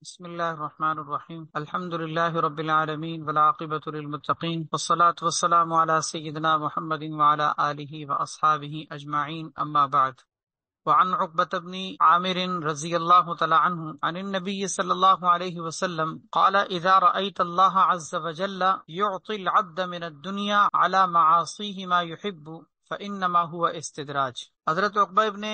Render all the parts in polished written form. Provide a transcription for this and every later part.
بسم اللہ الرحمن الرحیم الحمد للہ رب العالمین والعاقبۃ للمتقین والصلاة والسلام علی سیدنا محمد وعلی آلہ واصحابہ اجمعین اما بعد وعن عقبۃ بن عامر رضی اللہ تعالی عنہ عن النبی صلی اللہ علیہ وسلم قال اذا رأيت اللہ عز وجل يعطي العبد من الدنيا على معاصیہ ما يحب فإنما هو استدراج۔ حضرت عقبہ ابن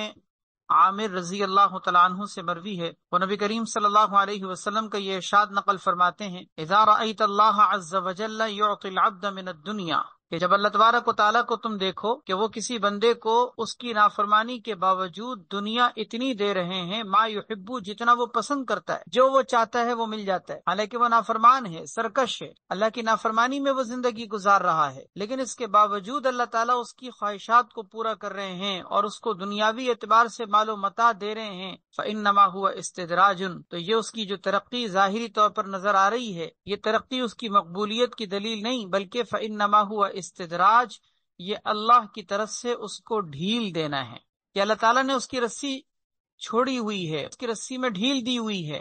عامر رضی اللہ تعالیٰ عنہ سے مروی ہے، وہ نبی کریم صلی اللہ علیہ وسلم کا یہ ارشاد نقل فرماتے ہیں، اذا رأیت اللہ عز وجل یعطی العبد من الدنیا، کہ جب اللہ تبارک و تعالیٰ کو تم دیکھو کہ وہ کسی بندے کو اس کی نافرمانی کے باوجود دنیا اتنی دے رہے ہیں، ما یحبو، جتنا وہ پسند کرتا ہے، جو وہ چاہتا ہے وہ مل جاتا ہے، حالانکہ وہ نافرمان ہے، سرکش ہے، اللہ کی نافرمانی میں وہ زندگی گزار رہا ہے، لیکن اس کے باوجود اللہ تعالیٰ اس کی خواہشات کو پورا کر رہے ہیں اور اس کو دنیاوی اعتبار سے مال و متاع دے رہے ہیں، فإنما هو استدراج، تو یہ اس کی جو ترقی ظاہری طور پر نظر آ رہی ہے، یہ ترقی اس کی مقبولیت کی دلیل نہیں، بلکہ فإنما هو استدراج، یہ اللہ کی طرف سے اس کو ڈھیل دینا ہے، کہ اللہ تعالیٰ نے اس کی رسی چھوڑی ہوئی ہے، اس کی رسی میں ڈھیل دی ہوئی ہے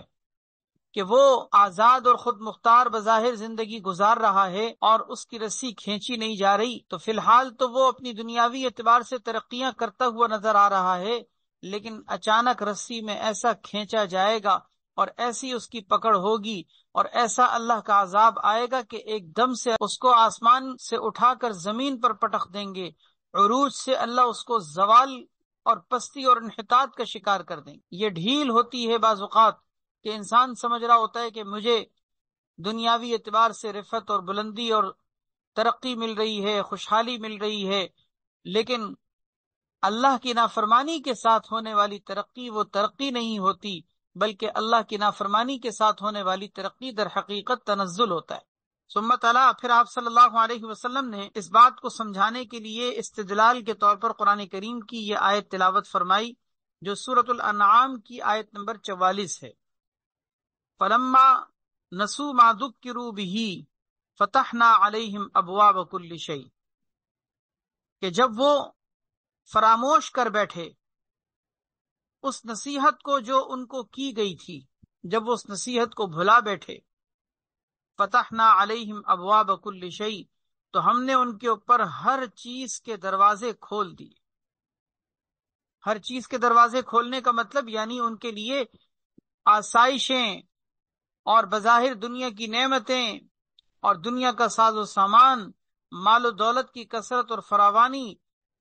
کہ وہ آزاد اور خود مختار بظاہر زندگی گزار رہا ہے اور اس کی رسی کھینچی نہیں جا رہی، تو فی الحال تو وہ اپنی دنیاوی اعتبار سے ترقیاں کرتا ہوا نظر آ رہا ہے، لیکن اچانک رسی میں ایسا کھینچا جائے گا اور ایسی اس کی پکڑ ہوگی اور ایسا اللہ کا عذاب آئے گا کہ ایک دم سے اس کو آسمان سے اٹھا کر زمین پر پٹخ دیں گے، عروج سے اللہ اس کو زوال اور پستی اور انحطاط کا شکار کر دیں گے۔ یہ ڈھیل ہوتی ہے بعض اوقات کہ انسان سمجھ رہا ہوتا ہے کہ مجھے دنیاوی اعتبار سے رفعت اور بلندی اور ترقی مل رہی ہے، خوشحالی مل رہی ہے، لیکن اللہ کی نافرمانی کے ساتھ ہونے والی ترقی وہ ترقی نہیں ہوتی، بلکہ اللہ کی نافرمانی کے ساتھ ہونے والی ترقی در حقیقت تنزل ہوتا ہے۔ ثم تعالیٰ، پھر آپ صلی اللہ علیہ وسلم نے اس بات کو سمجھانے کے لیے استدلال کے طور پر قرآن کریم کی یہ آیت تلاوت فرمائی جو سورۃ الانعام کی آیت نمبر 44 ہے، فلما نسوا ما ذکروا به فتحنا علیہم ابواب کل شیء، کہ جب وہ فراموش کر بیٹھے اس نصیحت کو جو ان کو کی گئی تھی، جب وہ اس نصیحت کو بھلا بیٹھے، فتحنا علیہم ابواب کل شیء، تو ہم نے ان کے اوپر ہر چیز کے دروازے کھول دیے۔ ہر چیز کے دروازے کھولنے کا مطلب یعنی ان کے لیے آسائشیں اور بظاہر دنیا کی نعمتیں اور دنیا کا ساز و سامان، مال و دولت کی کثرت اور فراوانی،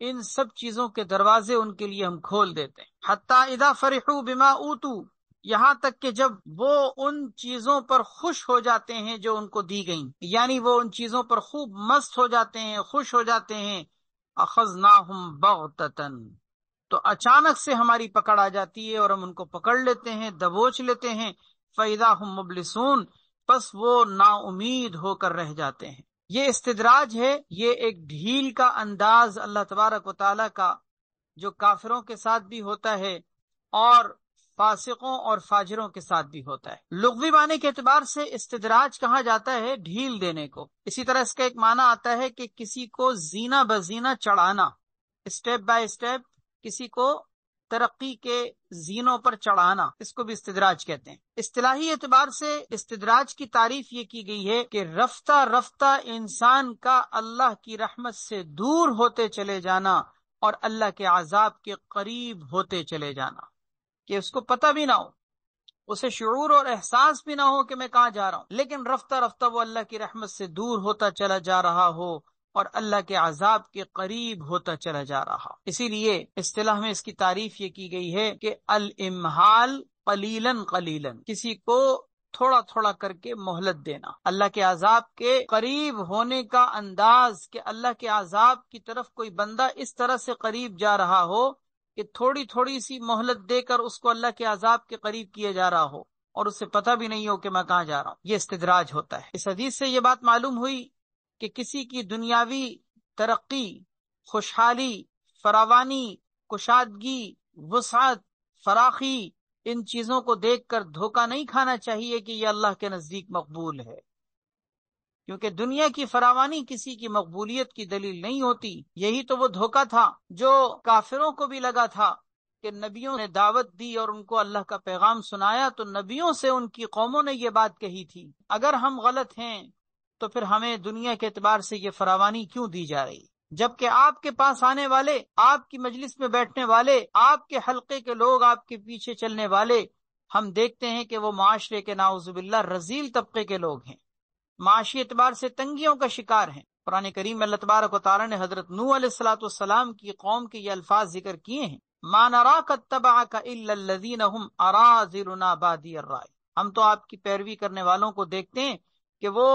ان سب چیزوں کے دروازے ان کے لیے ہم کھول دیتے ہیں۔ حتی اذا فرحوا بما اوتوا، یہاں تک کہ جب وہ ان چیزوں پر خوش ہو جاتے ہیں جو ان کو دی گئیں، یعنی وہ ان چیزوں پر خوب مست ہو جاتے ہیں، خوش ہو جاتے ہیں، اخذناہم بغتۃ، تو اچانک سے ہماری پکڑ آ جاتی ہے اور ہم ان کو پکڑ لیتے ہیں، دبوچ لیتے ہیں، فَإِذَا هُمْ مُبْلِسُونَ، پس وہ نا امید ہو کر رہ جاتے ہیں۔ یہ استدراج ہے، یہ ایک ڈھیل کا انداز اللہ تبارک و تعالیٰ کا جو کافروں کے ساتھ بھی ہوتا ہے اور فاسقوں اور فاجروں کے ساتھ بھی ہوتا ہے۔ لغوی معنی کے اعتبار سے استدراج کہا جاتا ہے ڈھیل دینے کو۔ اسی طرح اس کا ایک معنی آتا ہے کہ کسی کو زینہ بزینہ چڑھانا، اسٹیپ بائی اسٹیپ کسی کو ترقی کے زینوں پر چڑھانا، اس کو بھی استدراج کہتے ہیں۔ اصطلاحی اعتبار سے استدراج کی تعریف یہ کی گئی ہے کہ رفتہ رفتہ انسان کا اللہ کی رحمت سے دور ہوتے چلے جانا اور اللہ کے عذاب کے قریب ہوتے چلے جانا، کہ اس کو پتہ بھی نہ ہو، اسے شعور اور احساس بھی نہ ہو کہ میں کہاں جا رہا ہوں، لیکن رفتہ رفتہ وہ اللہ کی رحمت سے دور ہوتا چلا جا رہا ہو اور اللہ کے عذاب کے قریب ہوتا چلا جا رہا۔ اسی لیے اصطلاح میں اس کی تعریف یہ کی گئی ہے کہ الامہال قلیلاً قلیلاً، کسی کو تھوڑا تھوڑا کر کے مہلت دینا۔ اللہ کے عذاب کے قریب ہونے کا انداز کہ اللہ کے عذاب کی طرف کوئی بندہ اس طرح سے قریب جا رہا ہو کہ تھوڑی تھوڑی سی مہلت دے کر اس کو اللہ کے عذاب کے قریب کیا جا رہا ہو اور اسے پتہ بھی نہیں ہو کہ میں کہاں جا رہا ہوں، یہ استدراج ہوتا ہے۔ اس حدیث سے یہ بات معلوم ہوئی کہ کسی کی دنیاوی ترقی، خوشحالی، فراوانی، کشادگی، وسعت، فراخی، ان چیزوں کو دیکھ کر دھوکہ نہیں کھانا چاہیے کہ یہ اللہ کے نزدیک مقبول ہے، کیونکہ دنیا کی فراوانی کسی کی مقبولیت کی دلیل نہیں ہوتی۔ یہی تو وہ دھوکہ تھا جو کافروں کو بھی لگا تھا کہ نبیوں نے دعوت دی اور ان کو اللہ کا پیغام سنایا تو نبیوں سے ان کی قوموں نے یہ بات کہی تھی، اگر ہم غلط ہیں تو پھر ہمیں دنیا کے اعتبار سے یہ فراوانی کیوں دی جا رہی، جبکہ آپ کے پاس آنے والے، آپ کی مجلس میں بیٹھنے والے، آپ کے حلقے کے لوگ، آپ کے پیچھے چلنے والے، ہم دیکھتے ہیں کہ وہ معاشرے کے نعوذ باللہ رذیل طبقے کے لوگ ہیں، معاشی اعتبار سے تنگیوں کا شکار ہیں۔ قرآن کریم میں اللہ تبارک و تعالیٰ نے حضرت نوح علیہ السلام کی قوم کے یہ الفاظ ذکر کیے ہیں، مَا نَرَاكَ اتَّبَعَكَ إِلَّا الَّذِينَ هُمْ أَرَاذِلُنَا بَادِيَ الرَّأْيِ، ہم تو آپ کی پیروی کرنے والوں کو دیکھتے ہیں کہ وہ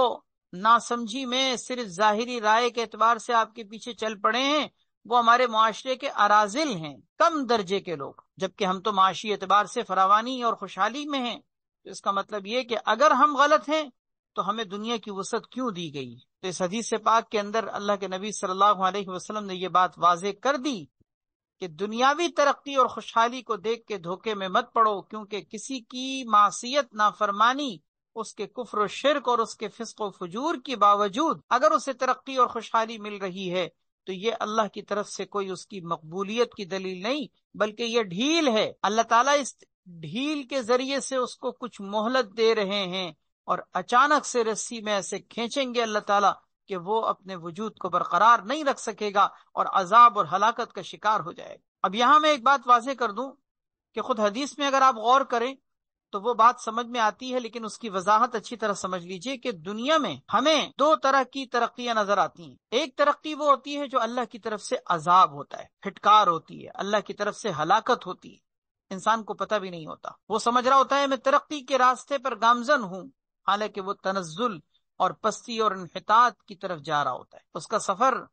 ناسمجھی میں صرف ظاہری رائے کے اعتبار سے آپ کے پیچھے چل پڑے ہیں، وہ ہمارے معاشرے کے اراذل ہیں، کم درجے کے لوگ، جبکہ ہم تو معاشی اعتبار سے فراوانی اور خوشحالی میں ہیں۔ تو اس کا مطلب یہ کہ اگر ہم غلط ہیں تو ہمیں دنیا کی وسعت کیوں دی گئی؟ تو اس حدیث پاک کے اندر اللہ کے نبی صلی اللہ علیہ وسلم نے یہ بات واضح کر دی کہ دنیاوی ترقی اور خوشحالی کو دیکھ کے دھوکے میں مت پڑو، کیونکہ کسی کی معصیت، نافرمانی، اس کے کفر و شرک اور اس کے فسق و فجور کے باوجود اگر اسے ترقی اور خوشحالی مل رہی ہے تو یہ اللہ کی طرف سے کوئی اس کی مقبولیت کی دلیل نہیں، بلکہ یہ ڈھیل ہے۔ اللہ تعالیٰ اس ڈھیل کے ذریعے سے اس کو کچھ مہلت دے رہے ہیں، اور اچانک سے رسی میں ایسے کھینچیں گے اللہ تعالیٰ کہ وہ اپنے وجود کو برقرار نہیں رکھ سکے گا اور عذاب اور ہلاکت کا شکار ہو جائے گا۔ اب یہاں میں ایک بات واضح کر دوں کہ خود حدیث میں اگر آپ غور کریں تو وہ بات سمجھ میں آتی ہے، لیکن اس کی وضاحت اچھی طرح سمجھ لیجئے کہ دنیا میں ہمیں دو طرح کی ترقیاں نظر آتی ہیں۔ ایک ترقی وہ ہوتی ہے جو اللہ کی طرف سے عذاب ہوتا ہے، پھٹکار ہوتی ہے، اللہ کی طرف سے ہلاکت ہوتی ہے، انسان کو پتہ بھی نہیں ہوتا، وہ سمجھ رہا ہوتا ہے میں ترقی کے راستے پر گامزن ہوں، حالانکہ وہ تنزل اور پستی اور انحطاط کی طرف جا رہا ہوتا ہے، اس کا سفر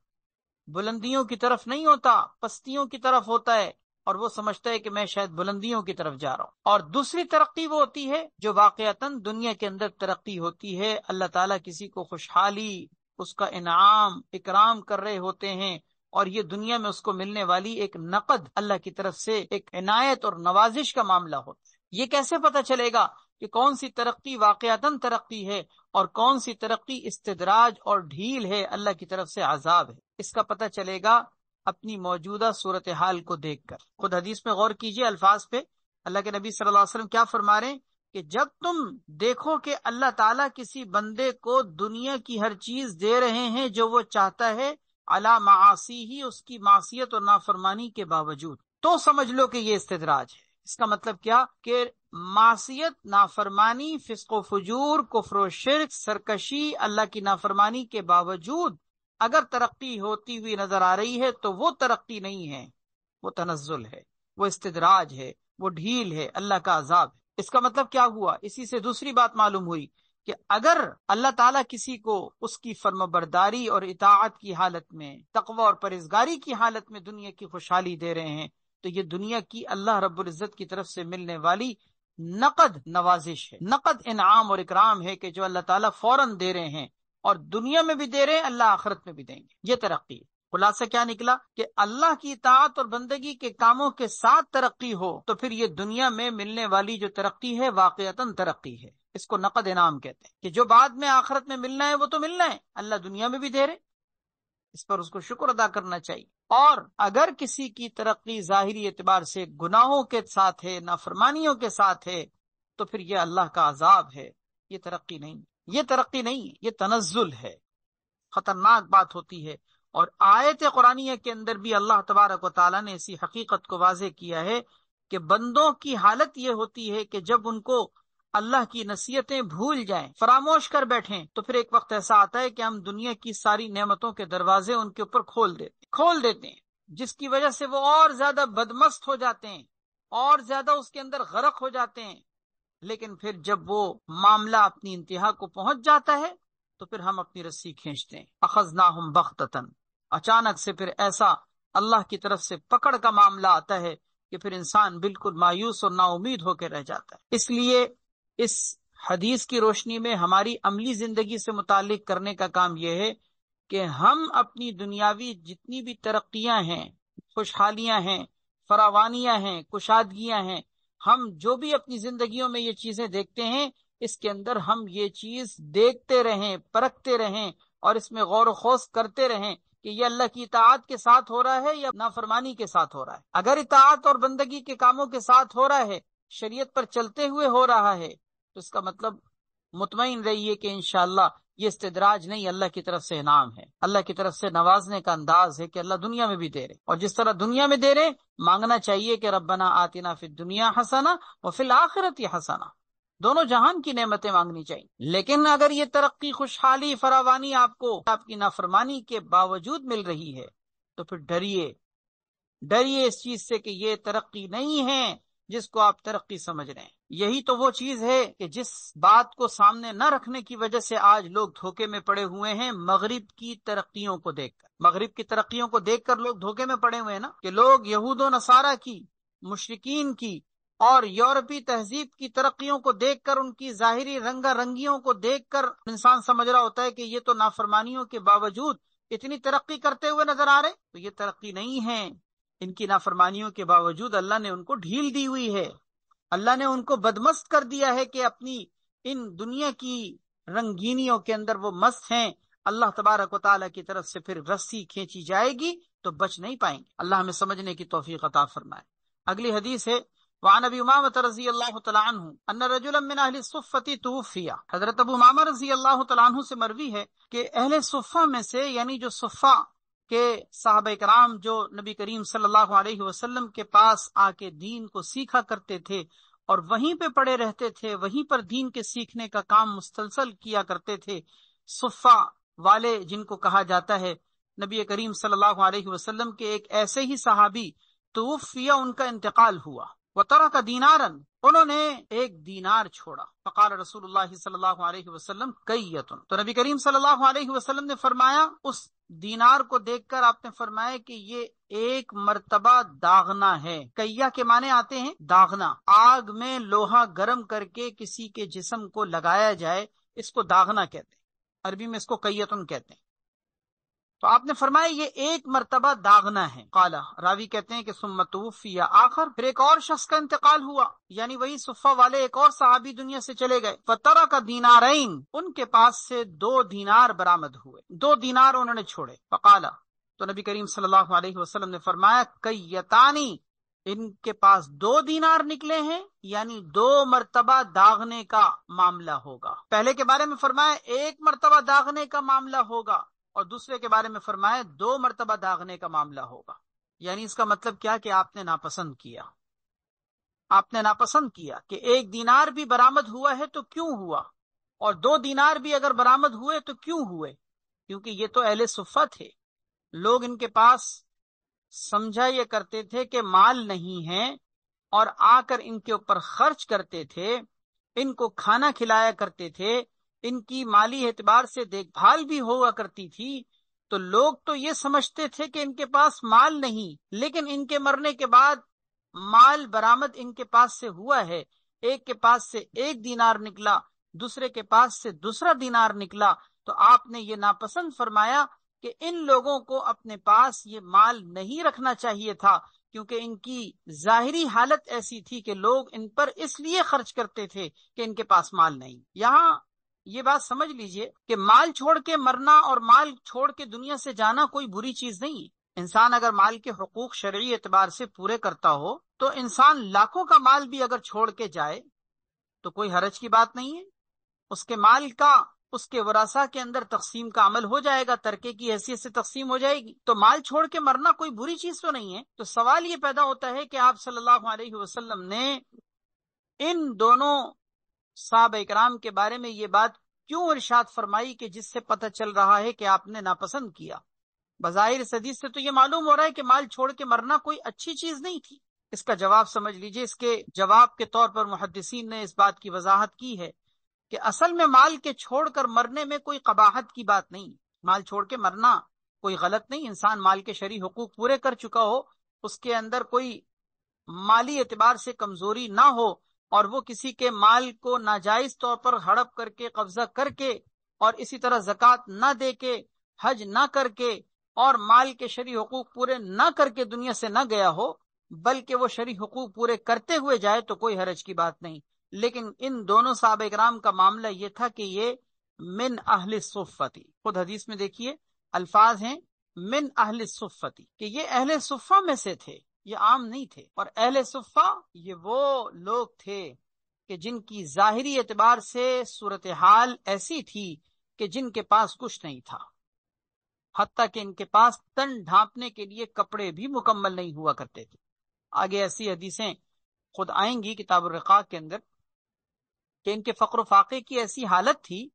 بلندیوں کی طرف نہیں ہوتا، پستیوں کی طرف ہوتا ہے، اور وہ سمجھتا ہے کہ میں شاید بلندیوں کی طرف جا رہا ہوں۔ اور دوسری ترقی وہ ہوتی ہے جو واقعتاً دنیا کے اندر ترقی ہوتی ہے، اللہ تعالیٰ کسی کو خوشحالی، اس کا انعام، اکرام کر رہے ہوتے ہیں، اور یہ دنیا میں اس کو ملنے والی ایک نقد، اللہ کی طرف سے ایک عنایت اور نوازش کا معاملہ ہوتا ہے۔ یہ کیسے پتہ چلے گا کہ کون سی ترقی واقعتاً ترقی ہے اور کون سی ترقی استدراج اور ڈھیل ہے، اللہ کی طرف سے عذاب ہے؟ اس کا پتہ چلے گا اپنی موجودہ صورتحال کو دیکھ کر۔ خود حدیث میں غور کیجئے الفاظ پہ، اللہ کے نبی صلی اللہ علیہ وسلم کیا فرما رہے ہیں کہ جب تم دیکھو کہ اللہ تعالیٰ کسی بندے کو دنیا کی ہر چیز دے رہے ہیں جو وہ چاہتا ہے، علی معاصی ہی، اس کی معصیت اور نافرمانی کے باوجود، تو سمجھ لو کہ یہ استدراج ہے۔ اس کا مطلب کیا کہ معصیت، نافرمانی، فسق و فجور، کفر و شرک، سرکشی، اللہ کی نافرمانی کے باوجود اگر ترقی ہوتی ہوئی نظر آ رہی ہے تو وہ ترقی نہیں ہے، وہ تنزل ہے، وہ استدراج ہے، وہ ڈھیل ہے، اللہ کا عذاب ہے۔ اس کا مطلب کیا ہوا؟ اسی سے دوسری بات معلوم ہوئی کہ اگر اللہ تعالیٰ کسی کو اس کی فرمانبرداری اور اطاعت کی حالت میں، تقوی اور پرہیزگاری کی حالت میں دنیا کی خوشحالی دے رہے ہیں تو یہ دنیا کی اللہ رب العزت کی طرف سے ملنے والی نقد نوازش ہے، نقد انعام اور اکرام ہے کہ جو اللہ تعالیٰ فوراً دے رہے ہیں، اور دنیا میں بھی دے رہے ہیں، اللہ آخرت میں بھی دیں گے۔ یہ ترقی ہے۔ خلاصہ کیا نکلا کہ اللہ کی اطاعت اور بندگی کے کاموں کے ساتھ ترقی ہو تو پھر یہ دنیا میں ملنے والی جو ترقی ہے واقعتاً ترقی ہے، اس کو نقد انعام کہتے ہیں، کہ جو بعد میں آخرت میں ملنا ہے وہ تو ملنا ہے، اللہ دنیا میں بھی دے رہے، اس پر اس کو شکر ادا کرنا چاہیے۔ اور اگر کسی کی ترقی ظاہری اعتبار سے گناہوں کے ساتھ ہے، نافرمانیوں کے ساتھ ہے، تو پھر یہ اللہ کا عذاب ہے، یہ ترقی نہیں، یہ ترقی نہیں، یہ تنزل ہے، خطرناک بات ہوتی ہے۔ اور آیت قرآنیہ کے اندر بھی اللہ تبارک و تعالیٰ نے اسی حقیقت کو واضح کیا ہے کہ بندوں کی حالت یہ ہوتی ہے کہ جب ان کو اللہ کی نصیحتیں بھول جائیں، فراموش کر بیٹھیں، تو پھر ایک وقت ایسا آتا ہے کہ ہم دنیا کی ساری نعمتوں کے دروازے ان کے اوپر کھول دیتے ہیں، جس کی وجہ سے وہ اور زیادہ بدمست ہو جاتے ہیں، اور زیادہ اس کے اندر غرق ہو جاتے ہیں۔ لیکن پھر جب وہ معاملہ اپنی انتہا کو پہنچ جاتا ہے تو پھر ہم اپنی رسی کھینچتے ہیں، اخذناہم بغتۃ، اچانک سے پھر ایسا اللہ کی طرف سے پکڑ کا معاملہ آتا ہے کہ پھر انسان بالکل مایوس اور نا امید ہو کے رہ جاتا ہے۔ اس لیے اس حدیث کی روشنی میں ہماری عملی زندگی سے متعلق کرنے کا کام یہ ہے کہ ہم اپنی دنیاوی جتنی بھی ترقیاں ہیں، خوشحالیاں ہیں، فراوانیاں ہیں، کشادگیاں ہیں، ہم جو بھی اپنی زندگیوں میں یہ چیزیں دیکھتے ہیں، اس کے اندر ہم یہ چیز دیکھتے رہیں، پرکھتے رہیں، اور اس میں غور و خوض کرتے رہیں کہ یہ اللہ کی اطاعت کے ساتھ ہو رہا ہے یا نافرمانی کے ساتھ ہو رہا ہے۔ اگر اطاعت اور بندگی کے کاموں کے ساتھ ہو رہا ہے، شریعت پر چلتے ہوئے ہو رہا ہے، تو اس کا مطلب مطمئن رہیے کہ انشاءاللہ یہ استدراج نہیں، اللہ کی طرف سے انعام ہے، اللہ کی طرف سے نوازنے کا انداز ہے کہ اللہ دنیا میں بھی دے رہے، اور جس طرح دنیا میں دے رہے مانگنا چاہیے کہ ربنا آتنا فی الدنیا حسنہ وفی الآخرۃ حسنہ، دونوں جہان کی نعمتیں مانگنی چاہیے۔ لیکن اگر یہ ترقی، خوشحالی، فراوانی آپ کو آپ کی نافرمانی کے باوجود مل رہی ہے تو پھر ڈریے اس چیز سے کہ یہ ترقی نہیں ہے جس کو آپ ترقی سمجھ رہے ہیں۔ یہی تو وہ چیز ہے کہ جس بات کو سامنے نہ رکھنے کی وجہ سے آج لوگ دھوکے میں پڑے ہوئے ہیں، مغرب کی ترقیوں کو دیکھ کر۔ مغرب کی ترقیوں کو دیکھ کر لوگ دھوکے میں پڑے ہوئے ہیں نا، کہ لوگ یہود و نصارہ کی، مشرکین کی اور یورپی تہذیب کی ترقیوں کو دیکھ کر، ان کی ظاہری رنگا رنگیوں کو دیکھ کر انسان سمجھ رہا ہوتا ہے کہ یہ تو نافرمانیوں کے باوجود اتنی ترقی کرتے ہوئے نظر آ رہے، تو یہ ترقی نہیں ہے۔ ان کی نافرمانیوں کے باوجود اللہ نے ان کو ڈھیل دی ہوئی ہے، اللہ نے ان کو بدمست کر دیا ہے کہ اپنی ان دنیا کی رنگینیوں کے اندر وہ مست ہیں۔ اللہ تبارک و تعالیٰ کی طرف سے پھر رسی کھینچی جائے گی تو بچ نہیں پائیں گے۔ اللہ ہمیں سمجھنے کی توفیق عطا فرمائے۔ اگلی حدیث ہے وعن ابی امامہ رضی اللہ تعالیٰ عنہ ان رجلا من اہل الصفۃ توفی، حضرت ابو امامہ رضی اللہ تعالیٰ عنہ سے مروی ہے کہ اہل صفہ میں سے، یعنی جو صفہ کہ صحابہ کرام جو نبی کریم صلی اللہ علیہ وسلم کے پاس آ کے دین کو سیکھا کرتے تھے اور وہیں پہ پڑے رہتے تھے، وہیں پر دین کے سیکھنے کا کام مستلسل کیا کرتے تھے، صفہ والے جن کو کہا جاتا ہے، نبی کریم صلی اللہ علیہ وسلم کے ایک ایسے ہی صحابی توفیہ، ان کا انتقال ہوا، وترک دینارا، انہوں نے ایک دینار چھوڑا، فقال رسول اللہ صلی اللہ علیہ وسلم کیتن، تو نبی کریم صلی اللہ علیہ وسلم نے فرمایا، اس دینار کو دیکھ کر آپ نے فرمایا کہ یہ ایک مرتبہ داغنا ہے۔ کیا کے معنی آتے ہیں داغنا، آگ میں لوہا گرم کر کے کسی کے جسم کو لگایا جائے، اس کو داغنا کہتے ہیں، عربی میں اس کو کیتن کہتے ہیں۔ تو آپ نے فرمایا یہ ایک مرتبہ داغنا ہے۔ قالا، راوی کہتے ہیں کہ ثم توفی آخر، پھر ایک اور شخص کا انتقال ہوا، یعنی وہی صفہ والے ایک اور صحابی دنیا سے چلے گئے، فترک دینارین، ان کے پاس سے 2 دینار برآمد ہوئے، 2 دینار انہوں نے چھوڑے، فقالا، تو نبی کریم صلی اللہ علیہ وسلم نے فرمایا کیتانی، ان کے پاس 2 دینار نکلے ہیں، یعنی 2 مرتبہ داغنے کا معاملہ ہوگا۔ پہلے کے بارے میں فرمایا 1 مرتبہ داغنے کا معاملہ ہوگا، اور دوسرے کے بارے میں فرمایا 2 مرتبہ داغنے کا معاملہ ہوگا۔ یعنی اس کا مطلب کیا کہ آپ نے ناپسند کیا، آپ نے ناپسند کیا کہ 1 دینار بھی برآمد ہوا ہے تو کیوں ہوا، اور 2 دینار بھی اگر برآمد ہوئے تو کیوں ہوئے، کیونکہ یہ تو اہل صفہ تھے، لوگ ان کے پاس سمجھا یہ کرتے تھے کہ مال نہیں ہے، اور آ کر ان کے اوپر خرچ کرتے تھے، ان کو کھانا کھلایا کرتے تھے، ان کی مالی اعتبار سے دیکھ بھال بھی ہوا کرتی تھی، تو لوگ تو یہ سمجھتے تھے کہ ان کے پاس مال نہیں، لیکن ان کے مرنے کے بعد مال برآمد ان کے پاس سے ہوا ہے، ایک کے پاس سے 1 دینار نکلا، دوسرے کے پاس سے دوسرا دینار نکلا، تو آپ نے یہ ناپسند فرمایا کہ ان لوگوں کو اپنے پاس یہ مال نہیں رکھنا چاہیے تھا، کیونکہ ان کی ظاہری حالت ایسی تھی کہ لوگ ان پر اس لیے خرچ کرتے تھے کہ ان کے پاس مال نہیں۔ یہاں یہ بات سمجھ لیجئے کہ مال چھوڑ کے مرنا اور مال چھوڑ کے دنیا سے جانا کوئی بری چیز نہیں ہے۔ انسان اگر مال کے حقوق شرعی اعتبار سے پورے کرتا ہو تو انسان لاکھوں کا مال بھی اگر چھوڑ کے جائے تو کوئی حرج کی بات نہیں ہے، اس کے مال کا اس کے ورثاء کے اندر تقسیم کا عمل ہو جائے گا، ترکے کی حیثیت سے تقسیم ہو جائے گی، تو مال چھوڑ کے مرنا کوئی بری چیز تو نہیں ہے۔ تو سوال یہ پیدا ہوتا ہے کہ آپ صلی اللہ علیہ وسلم نے ان دونوں صحابہ اکرام کے بارے میں یہ بات کیوں ارشاد فرمائی کہ جس سے پتہ چل رہا ہے کہ آپ نے ناپسند کیا؟ بظاہر اس حدیث سے تو یہ معلوم ہو رہا ہے کہ مال چھوڑ کے مرنا کوئی اچھی چیز نہیں تھی۔ اس کا جواب سمجھ لیجئے، اس کے جواب کے طور پر محدثین نے اس بات کی وضاحت کی ہے کہ اصل میں مال کے چھوڑ کر مرنے میں کوئی قباحت کی بات نہیں، مال چھوڑ کے مرنا کوئی غلط نہیں، انسان مال کے شرعی حقوق پورے کر چکا ہو، اس کے اندر کوئی مالی اعتبار سے کمزوری نہ ہو، اور وہ کسی کے مال کو ناجائز طور پر ہڑپ کر کے قبضہ کر کے اور اسی طرح زکوٰۃ نہ دے کے، حج نہ کر کے اور مال کے شرعی حقوق پورے نہ کر کے دنیا سے نہ گیا ہو، بلکہ وہ شرعی حقوق پورے کرتے ہوئے جائے تو کوئی حرج کی بات نہیں۔ لیکن ان دونوں صحابہ اکرام کا معاملہ یہ تھا کہ یہ من اہل صفہ تھی۔ خود حدیث میں دیکھیے الفاظ ہیں من اہل الصفتی، کہ یہ اہل صفہ میں سے تھے، یہ عام نہیں تھے. اور اہل صفہ یہ وہ لوگ تھے کہ جن کی ظاہری اعتبار سے صورتحال ایسی تھی کہ جن کے پاس کچھ نہیں تھا، حتیٰ کہ ان کے پاس تن ڈھانپنے کے لیے کپڑے بھی مکمل نہیں ہوا کرتے تھے. آگے ایسی حدیثیں خود آئیں گی کتاب الرقاق کے اندر کہ ان کے فقر و فاقے کی ایسی حالت تھی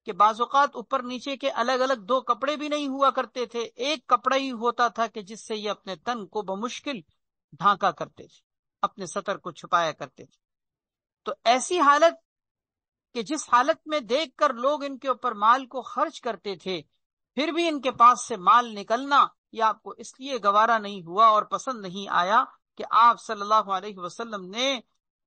کہ بعض اوقات اوپر نیچے کے الگ الگ 2 کپڑے بھی نہیں ہوا کرتے تھے، ایک کپڑا ہی ہوتا تھا کہ جس سے یہ اپنے تن کو بمشکل ڈھانکا کرتے تھے، اپنے سطر کو چھپایا کرتے تھے. تو ایسی حالت کہ جس حالت میں دیکھ کر لوگ ان کے اوپر مال کو خرچ کرتے تھے، پھر بھی ان کے پاس سے مال نکلنا یہ آپ کو اس لیے گوارا نہیں ہوا اور پسند نہیں آیا کہ آپ صلی اللہ علیہ وسلم نے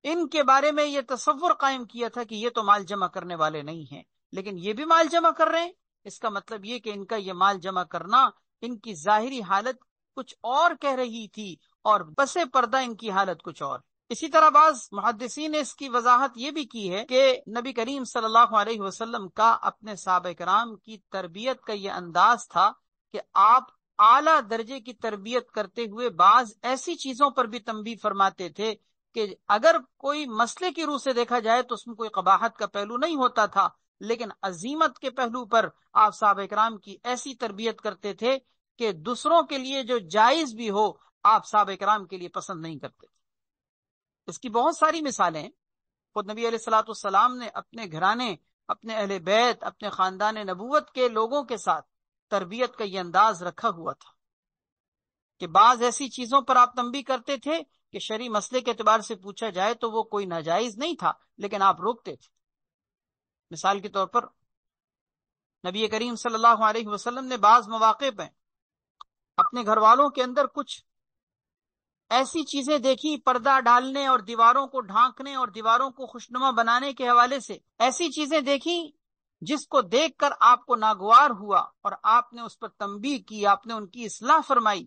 ان کے بارے میں یہ تصور قائم کیا تھا کہ یہ تو مال جمع کرنے والے نہیں ہیں، لیکن یہ بھی مال جمع کر رہے ہیں. اس کا مطلب یہ کہ ان کا یہ مال جمع کرنا ان کی ظاہری حالت کچھ اور کہہ رہی تھی اور پس پردہ ان کی حالت کچھ اور. اسی طرح بعض محدثین نے اس کی وضاحت یہ بھی کی ہے کہ نبی کریم صلی اللہ علیہ وسلم کا اپنے صحابہ کرام کی تربیت کا یہ انداز تھا کہ آپ اعلیٰ درجے کی تربیت کرتے ہوئے بعض ایسی چیزوں پر بھی تنبیہ فرماتے تھے کہ اگر کوئی مسئلے کی روح سے دیکھا جائے تو اس میں کوئی قباحت کا پہلو نہیں ہوتا تھا، لیکن عظیمت کے پہلو پر آپ صحابہ کرام کی ایسی تربیت کرتے تھے کہ دوسروں کے لیے جو جائز بھی ہو آپ صحابہ کرام کے لیے پسند نہیں کرتے تھے. اس کی بہت ساری مثالیں ہیں. خود نبی علیہ الصلوۃ والسلام نے اپنے گھرانے، اپنے اہل بیت، اپنے خاندان نبوت کے لوگوں کے ساتھ تربیت کا یہ انداز رکھا ہوا تھا کہ بعض ایسی چیزوں پر آپ تنبیہ کرتے تھے کہ شرعی مسئلے کے اعتبار سے پوچھا جائے تو وہ کوئی ناجائز نہیں تھا، لیکن آپ روکتے تھے. مثال کے طور پر نبی کریم صلی اللہ علیہ وسلم نے بعض مواقع پہ اپنے گھر والوں کے اندر کچھ ایسی چیزیں دیکھی پردہ ڈالنے اور دیواروں کو ڈھانکنے اور دیواروں کو خوشنما بنانے کے حوالے سے، ایسی چیزیں دیکھی جس کو دیکھ کر آپ کو ناگوار ہوا اور آپ نے اس پر تنبیہ کی، آپ نے ان کی اصلاح فرمائی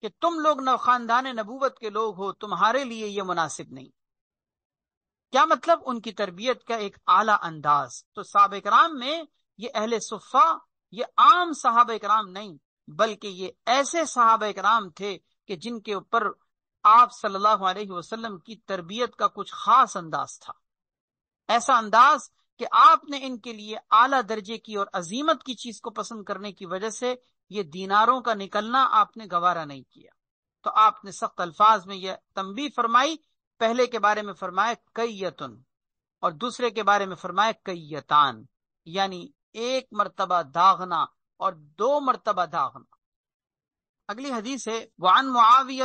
کہ تم لوگ خاندان نبوت کے لوگ ہو، تمہارے لیے یہ مناسب نہیں. کیا مطلب؟ ان کی تربیت کا ایک اعلیٰ انداز. تو صحابہ کرام میں یہ اہل صفہ یہ عام صحابہ کرام نہیں، بلکہ یہ ایسے صحابہ کرام تھے کہ جن کے اوپر آپ صلی اللہ علیہ وسلم کی تربیت کا کچھ خاص انداز تھا، ایسا انداز کہ آپ نے ان کے لیے اعلیٰ درجے کی اور عظیمت کی چیز کو پسند کرنے کی وجہ سے یہ دیناروں کا نکلنا آپ نے گوارا نہیں کیا. تو آپ نے سخت الفاظ میں یہ تنبیہ فرمائی. پہلے کے بارے میں فرمایا کیتن اور دوسرے کے بارے میں فرمایا کیتان، یعنی 1 مرتبہ داغنا اور 2 مرتبہ داغنا. اگلی حدیث ہے وعن معاویہ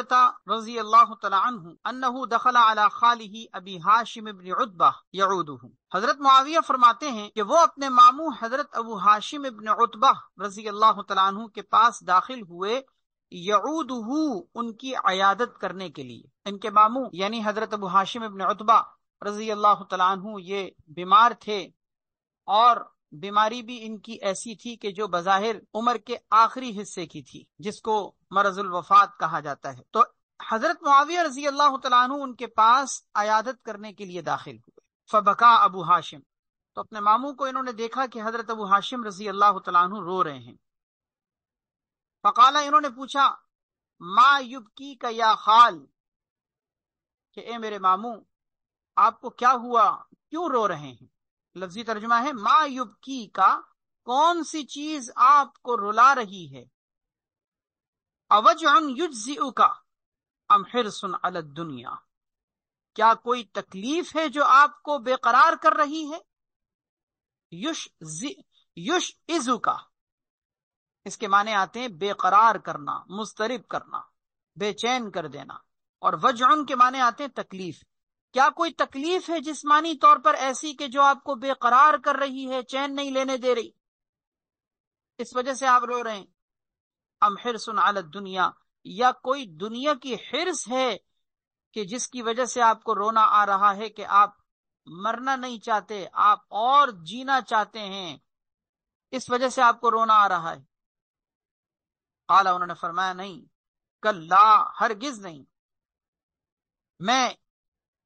رضی اللہ تعالی عنہ انہ دخل علی خالہ ابی ہاشم بن عتبہ یعودہ. حضرت معاویہ فرماتے ہیں کہ وہ اپنے ماموں حضرت ابو ہاشم بن عتبہ رضی اللہ تعالی عنہ کے پاس داخل ہوئے، یعودہ ان کی عیادت کرنے کے لیے. ان کے ماموں یعنی حضرت ابو ہاشم بن عتبہ رضی اللہ تعالی عنہ یہ بیمار تھے، اور بیماری بھی ان کی ایسی تھی کہ جو بظاہر عمر کے آخری حصے کی تھی، جس کو مرض الوفات کہا جاتا ہے. تو حضرت معاویہ رضی اللہ تعالیٰ عنہ ان کے پاس عیادت کرنے کے لیے داخل ہوئے. فبکا ابو ہاشم، تو اپنے ماموں کو انہوں نے دیکھا کہ حضرت ابو ہاشم رضی اللہ تعالیٰ عنہ رو رہے ہیں. فقالا، انہوں نے پوچھا ما یبکی کا یا خال، کہ اے میرے ماموں آپ کو کیا ہوا، کیوں رو رہے ہیں. لفظی ترجمہ ہے ما یبکی کا، کون سی چیز آپ کو رلا رہی ہے. اوجع یجزئک ام حرص علی الدنیا، کیا کوئی تکلیف ہے جو آپ کو بے قرار کر رہی ہے. یشعزک، اس کے معنی آتے ہیں بے قرار کرنا، مضطرب کرنا، بے چین کر دینا. اور وجعن کے معنی آتے ہیں تکلیف. کیا کوئی تکلیف ہے جسمانی طور پر ایسی کہ جو آپ کو بے قرار کر رہی ہے، چین نہیں لینے دے رہی، اس وجہ سے آپ رو رہے ہیں. ام حرص علی الدنیا، یا کوئی دنیا کی حرص ہے کہ جس کی وجہ سے آپ کو رونا آ رہا ہے کہ آپ مرنا نہیں چاہتے، آپ اور جینا چاہتے ہیں، اس وجہ سے آپ کو رونا آ رہا ہے. قال، انہوں نے فرمایا نہیں، کلا، ہرگز نہیں، میں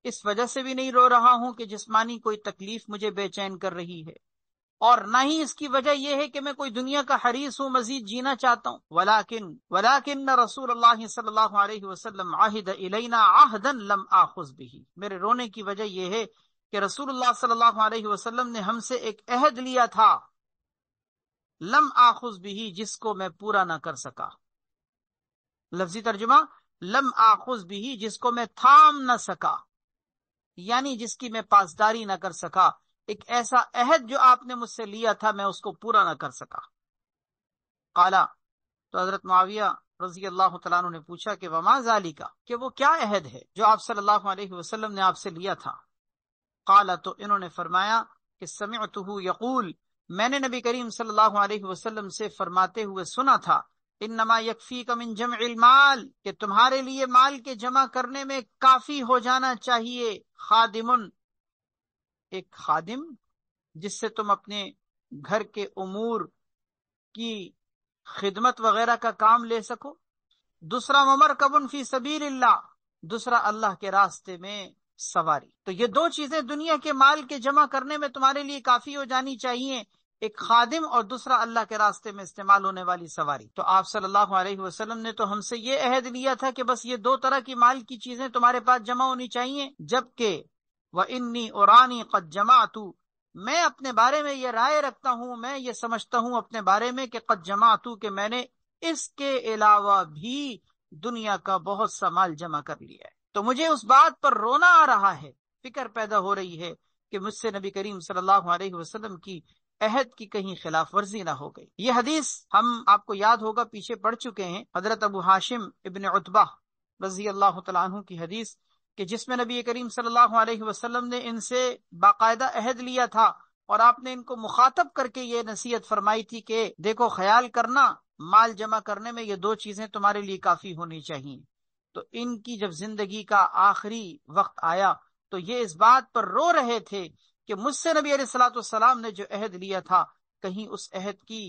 اس وجہ سے بھی نہیں رو رہا ہوں کہ جسمانی کوئی تکلیف مجھے بے چین کر رہی ہے، اور نہ ہی اس کی وجہ یہ ہے کہ میں کوئی دنیا کا حریص ہوں، مزید جینا چاہتا ہوں، ولیکن رسول اللہ صلی اللہ علیہ وسلم عہد الینا عہدا لم آخذ به، میرے رونے کی وجہ یہ ہے کہ رسول اللہ صلی اللہ علیہ وسلم نے ہم سے ایک عہد لیا تھا، لم آخذ به، جس کو میں پورا نہ کر سکا۔ لفظی ترجمہ، لم آخذ به، جس کو میں تھام نہ سکا، یعنی جس کی میں پاسداری نہ کر سکا۔ ایک ایسا عہد جو آپ نے مجھ سے لیا تھا، میں اس کو پورا نہ کر سکا۔ قالا، تو حضرت معاویہ رضی اللہ تعالیٰ عنہ نے پوچھا کہ وما ذالک، کہ وہ کیا عہد ہے جو آپ صلی اللہ علیہ وسلم نے آپ سے لیا تھا؟ قالا، تو انہوں نے فرمایا کہ سمعتہ یقول، میں نے نبی کریم صلی اللہ علیہ وسلم سے فرماتے ہوئے سنا تھا، انما یکفیک من جمع المال، کہ تمہارے لیے مال کے جمع کرنے میں کافی ہو جانا چاہیے، خادم، ایک خادم جس سے تم اپنے گھر کے امور کی خدمت وغیرہ کا کام لے سکو۔ دوسرا ممرکب فی سبیل اللہ، دوسرا اللہ کے راستے میں سواری۔ تو یہ دو چیزیں دنیا کے مال کے جمع کرنے میں تمہارے لیے کافی ہو جانی چاہیے، ایک خادم اور دوسرا اللہ کے راستے میں استعمال ہونے والی سواری۔ تو آپ صلی اللہ علیہ وسلم نے تو ہم سے یہ عہد لیا تھا کہ بس یہ دو طرح کی مال کی چیزیں تمہارے پاس جمع ہونی چاہیے، جبکہ وَإِنِّي أُرَانِي قَدْ جَمَعْتُ، میں اپنے بارے میں یہ رائے رکھتا ہوں، میں یہ سمجھتا ہوں اپنے بارے میں کہ قد جمعتو، کہ میں نے اس کے علاوہ بھی دنیا کا بہت سا مال جمع کر لیا ہے۔ تو مجھے اس بات پر رونا آ رہا ہے، فکر پیدا ہو رہی ہے کہ مجھ سے نبی کریم صلی اللہ علیہ وسلم کی عہد کی کہیں خلاف ورزی نہ ہو گئی۔ یہ حدیث ہم آپ کو یاد ہوگا پیچھے پڑھ چکے ہیں، حضرت ابو ہاشم ابن عتبہ رضی اللہ تعالیٰ عنہ کی حدیث، کہ جس میں نبی کریم صلی اللہ علیہ وسلم نے ان سے باقاعدہ عہد لیا تھا، اور آپ نے ان کو مخاطب کر کے یہ نصیحت فرمائی تھی کہ دیکھو، خیال کرنا مال جمع کرنے میں یہ دو چیزیں تمہارے لیے کافی ہونی چاہیے۔ تو ان کی جب زندگی کا آخری وقت آیا تو یہ اس بات پر رو رہے تھے کہ مجھ سے نبی علیہ الصلوۃ والسلام نے جو عہد لیا تھا، کہیں اس عہد کی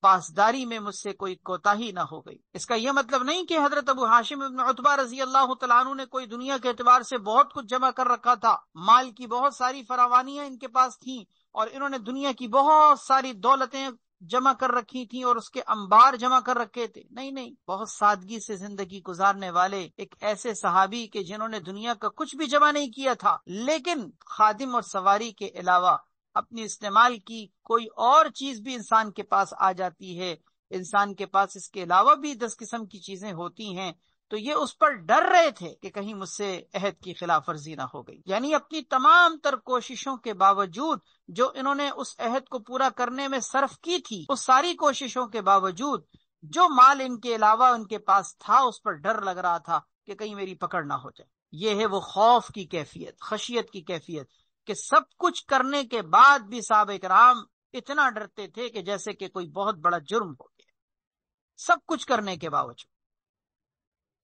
پاسداری میں مجھ سے کوئی کوتاہی نہ ہو گئی۔ اس کا یہ مطلب نہیں کہ حضرت ابو ہاشم ابن عتبہ رضی اللہ تعالیٰ عنہ نے کوئی دنیا کے اعتبار سے بہت کچھ جمع کر رکھا تھا، مال کی بہت ساری فراوانیاں ان کے پاس تھیں، اور انہوں نے دنیا کی بہت ساری دولتیں جمع کر رکھی تھیں اور اس کے انبار جمع کر رکھے تھے۔ نہیں، بہت سادگی سے زندگی گزارنے والے ایک ایسے صحابی کہ جنہوں نے دنیا کا کچھ بھی جمع نہیں کیا تھا، لیکن خادم اور سواری کے علاوہ اپنی استعمال کی کوئی اور چیز بھی انسان کے پاس آ جاتی ہے، انسان کے پاس اس کے علاوہ بھی 10 قسم کی چیزیں ہوتی ہیں، تو یہ اس پر ڈر رہے تھے کہ کہیں مجھ سے عہد کی خلاف ورزی نہ ہو گئی۔ یعنی اپنی تمام تر کوششوں کے باوجود جو انہوں نے اس عہد کو پورا کرنے میں صرف کی تھی، اس ساری کوششوں کے باوجود جو مال ان کے علاوہ ان کے پاس تھا، اس پر ڈر لگ رہا تھا کہ کہیں میری پکڑ نہ ہو جائے۔ یہ ہے وہ خوف کی کیفیت، خشیت کی کیفیت، کہ سب کچھ کرنے کے بعد بھی صحابہ کرام اتنا ڈرتے تھے کہ جیسے کہ کوئی بہت بڑا جرم ہو گیا، سب کچھ کرنے کے باوجود۔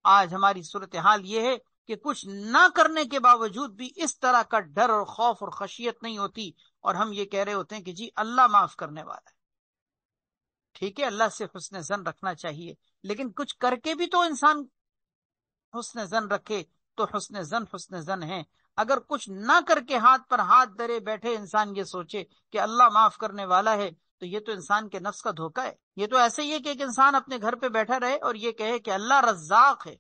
آج ہماری صورتحال یہ ہے کہ کچھ نہ کرنے کے باوجود بھی اس طرح کا ڈر اور خوف اور خشیت نہیں ہوتی، اور ہم یہ کہہ رہے ہوتے ہیں کہ جی اللہ معاف کرنے والا ہے۔ ٹھیک ہے، اللہ سے حسن ظن رکھنا چاہیے، لیکن کچھ کر کے بھی تو انسان حسن ظن رکھے، تو حسن ظن ہے۔ اگر کچھ نہ کر کے ہاتھ پر ہاتھ دھرے بیٹھے انسان یہ سوچے کہ اللہ معاف کرنے والا ہے، تو یہ تو انسان کے نفس کا دھوکہ ہے۔ یہ تو ایسے ہی ہے کہ ایک انسان اپنے گھر پہ بیٹھا رہے اور یہ کہے کہ اللہ رزاق ہے،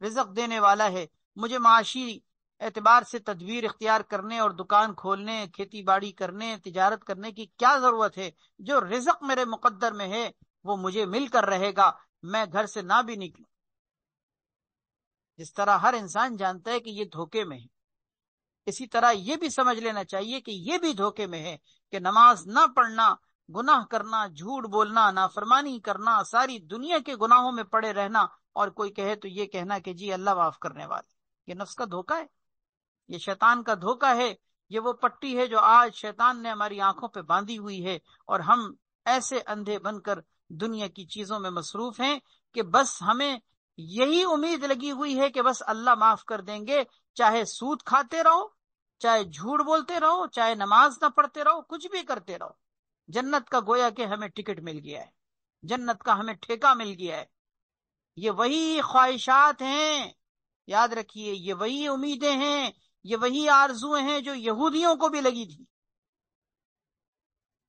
رزق دینے والا ہے، مجھے معاشی اعتبار سے تدبیر اختیار کرنے اور دکان کھولنے، کھیتی باڑی کرنے، تجارت کرنے کی کیا ضرورت ہے؟ جو رزق میرے مقدر میں ہے وہ مجھے مل کر رہے گا، میں گھر سے نہ بھی نکلوں۔ جس طرح ہر انسان جانتا ہے کہ یہ دھوکے میں ہے، اسی طرح یہ بھی سمجھ لینا چاہیے کہ یہ بھی دھوکے میں ہے کہ نماز نہ پڑھنا، گناہ کرنا، جھوٹ بولنا، نافرمانی کرنا، ساری دنیا کے گناہوں میں پڑے رہنا، اور کوئی کہے تو یہ کہنا کہ جی اللہ معاف کرنے والا۔ یہ نفس کا دھوکہ ہے، یہ شیطان کا دھوکہ ہے، یہ وہ پٹی ہے جو آج شیطان نے ہماری آنکھوں پہ باندھی ہوئی ہے، اور ہم ایسے اندھے بن کر دنیا کی چیزوں میں مصروف ہیں کہ بس ہمیں یہی امید لگی ہوئی ہے کہ بس اللہ معاف کر دیں گے، چاہے سود کھاتے رہو، چاہے جھوٹ بولتے رہو، چاہے نماز نہ پڑھتے رہو، کچھ بھی کرتے رہو، جنت کا گویا کہ ہمیں ٹکٹ مل گیا ہے، جنت کا ہمیں ٹھیکہ مل گیا ہے۔ یہ وہی خواہشات ہیں، یاد رکھیے، یہ وہی امیدیں ہیں، یہ وہی آرزویں ہیں جو یہودیوں کو بھی لگی تھی۔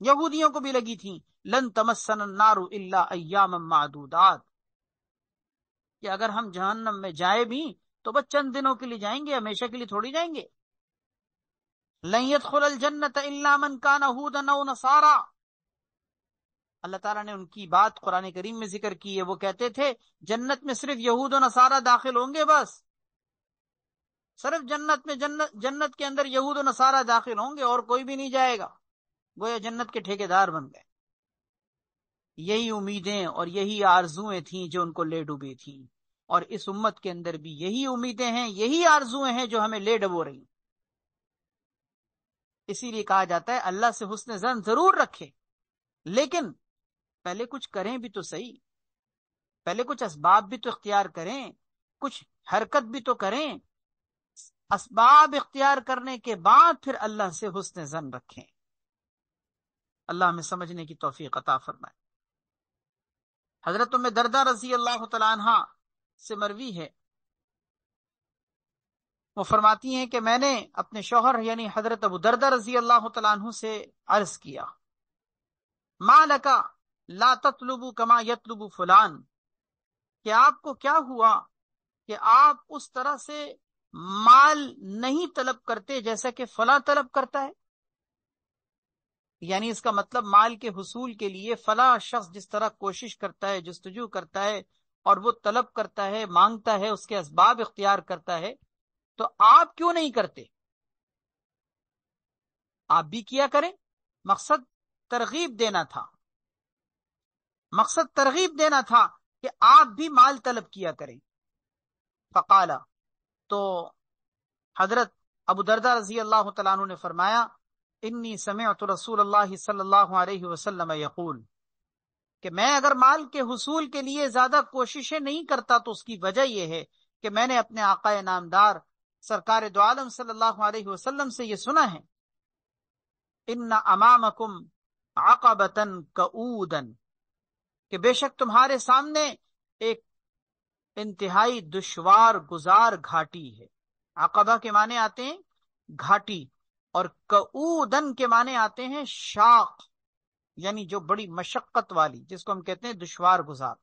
یہودیوں کو بھی لگی تھی لن تمسن النار الا ایاما معدودات، کہ اگر ہم جہنم میں جائے بھی تو بس چند دنوں کے لیے جائیں گے، ہمیشہ کے لیے تھوڑی جائیں گے۔ لن يدخل الجنت الا من كان هودا او نصارا، اللہ تعالیٰ نے ان کی بات قرآن کریم میں ذکر کی ہے، وہ کہتے تھے جنت میں صرف یہود و نصارہ داخل ہوں گے، بس صرف جنت کے اندر یہود و نصارہ داخل ہوں گے اور کوئی بھی نہیں جائے گا، گویا جنت کے ٹھیکیدار بن گئے۔ یہی امیدیں اور یہی آرزویں تھیں جو ان کو لے ڈوبی تھیں، اور اس امت کے اندر بھی یہی امیدیں ہیں، یہی آرزویں ہیں جو ہمیں لے ڈبو رہی ہیں۔ اسی لیے کہا جاتا ہے اللہ سے حسن ظن ضرور رکھے، لیکن پہلے کچھ کریں بھی تو صحیح، پہلے کچھ اسباب بھی تو اختیار کریں، کچھ حرکت بھی تو کریں، اسباب اختیار کرنے کے بعد پھر اللہ سے حسن ظن رکھیں۔ اللہ ہمیں سمجھنے کی توفیق عطا فرمائے۔ حضرت ام دردہ رضی اللہ تعالیٰ عنہ سے مروی ہے، وہ فرماتی ہیں کہ میں نے اپنے شوہر یعنی حضرت ابو دردہ رضی اللہ تعالیٰ عنہ سے عرض کیا ما لکا لا تطلبو کما یطلبو فلان، کہ آپ کو کیا ہوا کہ آپ اس طرح سے مال نہیں طلب کرتے جیسا کہ فلاں طلب کرتا ہے، یعنی اس کا مطلب مال کے حصول کے لیے فلاں شخص جس طرح کوشش کرتا ہے، جستجو کرتا ہے اور وہ طلب کرتا ہے، مانگتا ہے، اس کے اسباب اختیار کرتا ہے، تو آپ کیوں نہیں کرتے؟ آپ بھی کیا کریں۔ مقصد ترغیب دینا تھا، مقصد ترغیب دینا تھا کہ آپ بھی مال طلب کیا کریں۔ فقالا، تو حضرت ابو دردہ رضی اللہ تعالیٰ عنہ نے فرمایا انی سمعت رسول اللہ صلی اللہ علیہ وسلم یقول، کہ میں اگر مال کے حصول کے لیے زیادہ کوششیں نہیں کرتا تو اس کی وجہ یہ ہے کہ میں نے اپنے آقا نامدار سرکار دو عالم صلی اللہ علیہ وسلم سے یہ سنا ہے ان امامکم عقبۃ کؤودا، کہ بے شک تمہارے سامنے ایک انتہائی دشوار گزار گھاٹی ہے۔ عقبہ کے معنی آتے ہیں گھاٹی، اور کؤودن کے معنی آتے ہیں شاق، یعنی جو بڑی مشقت والی، جس کو ہم کہتے ہیں دشوار گزار۔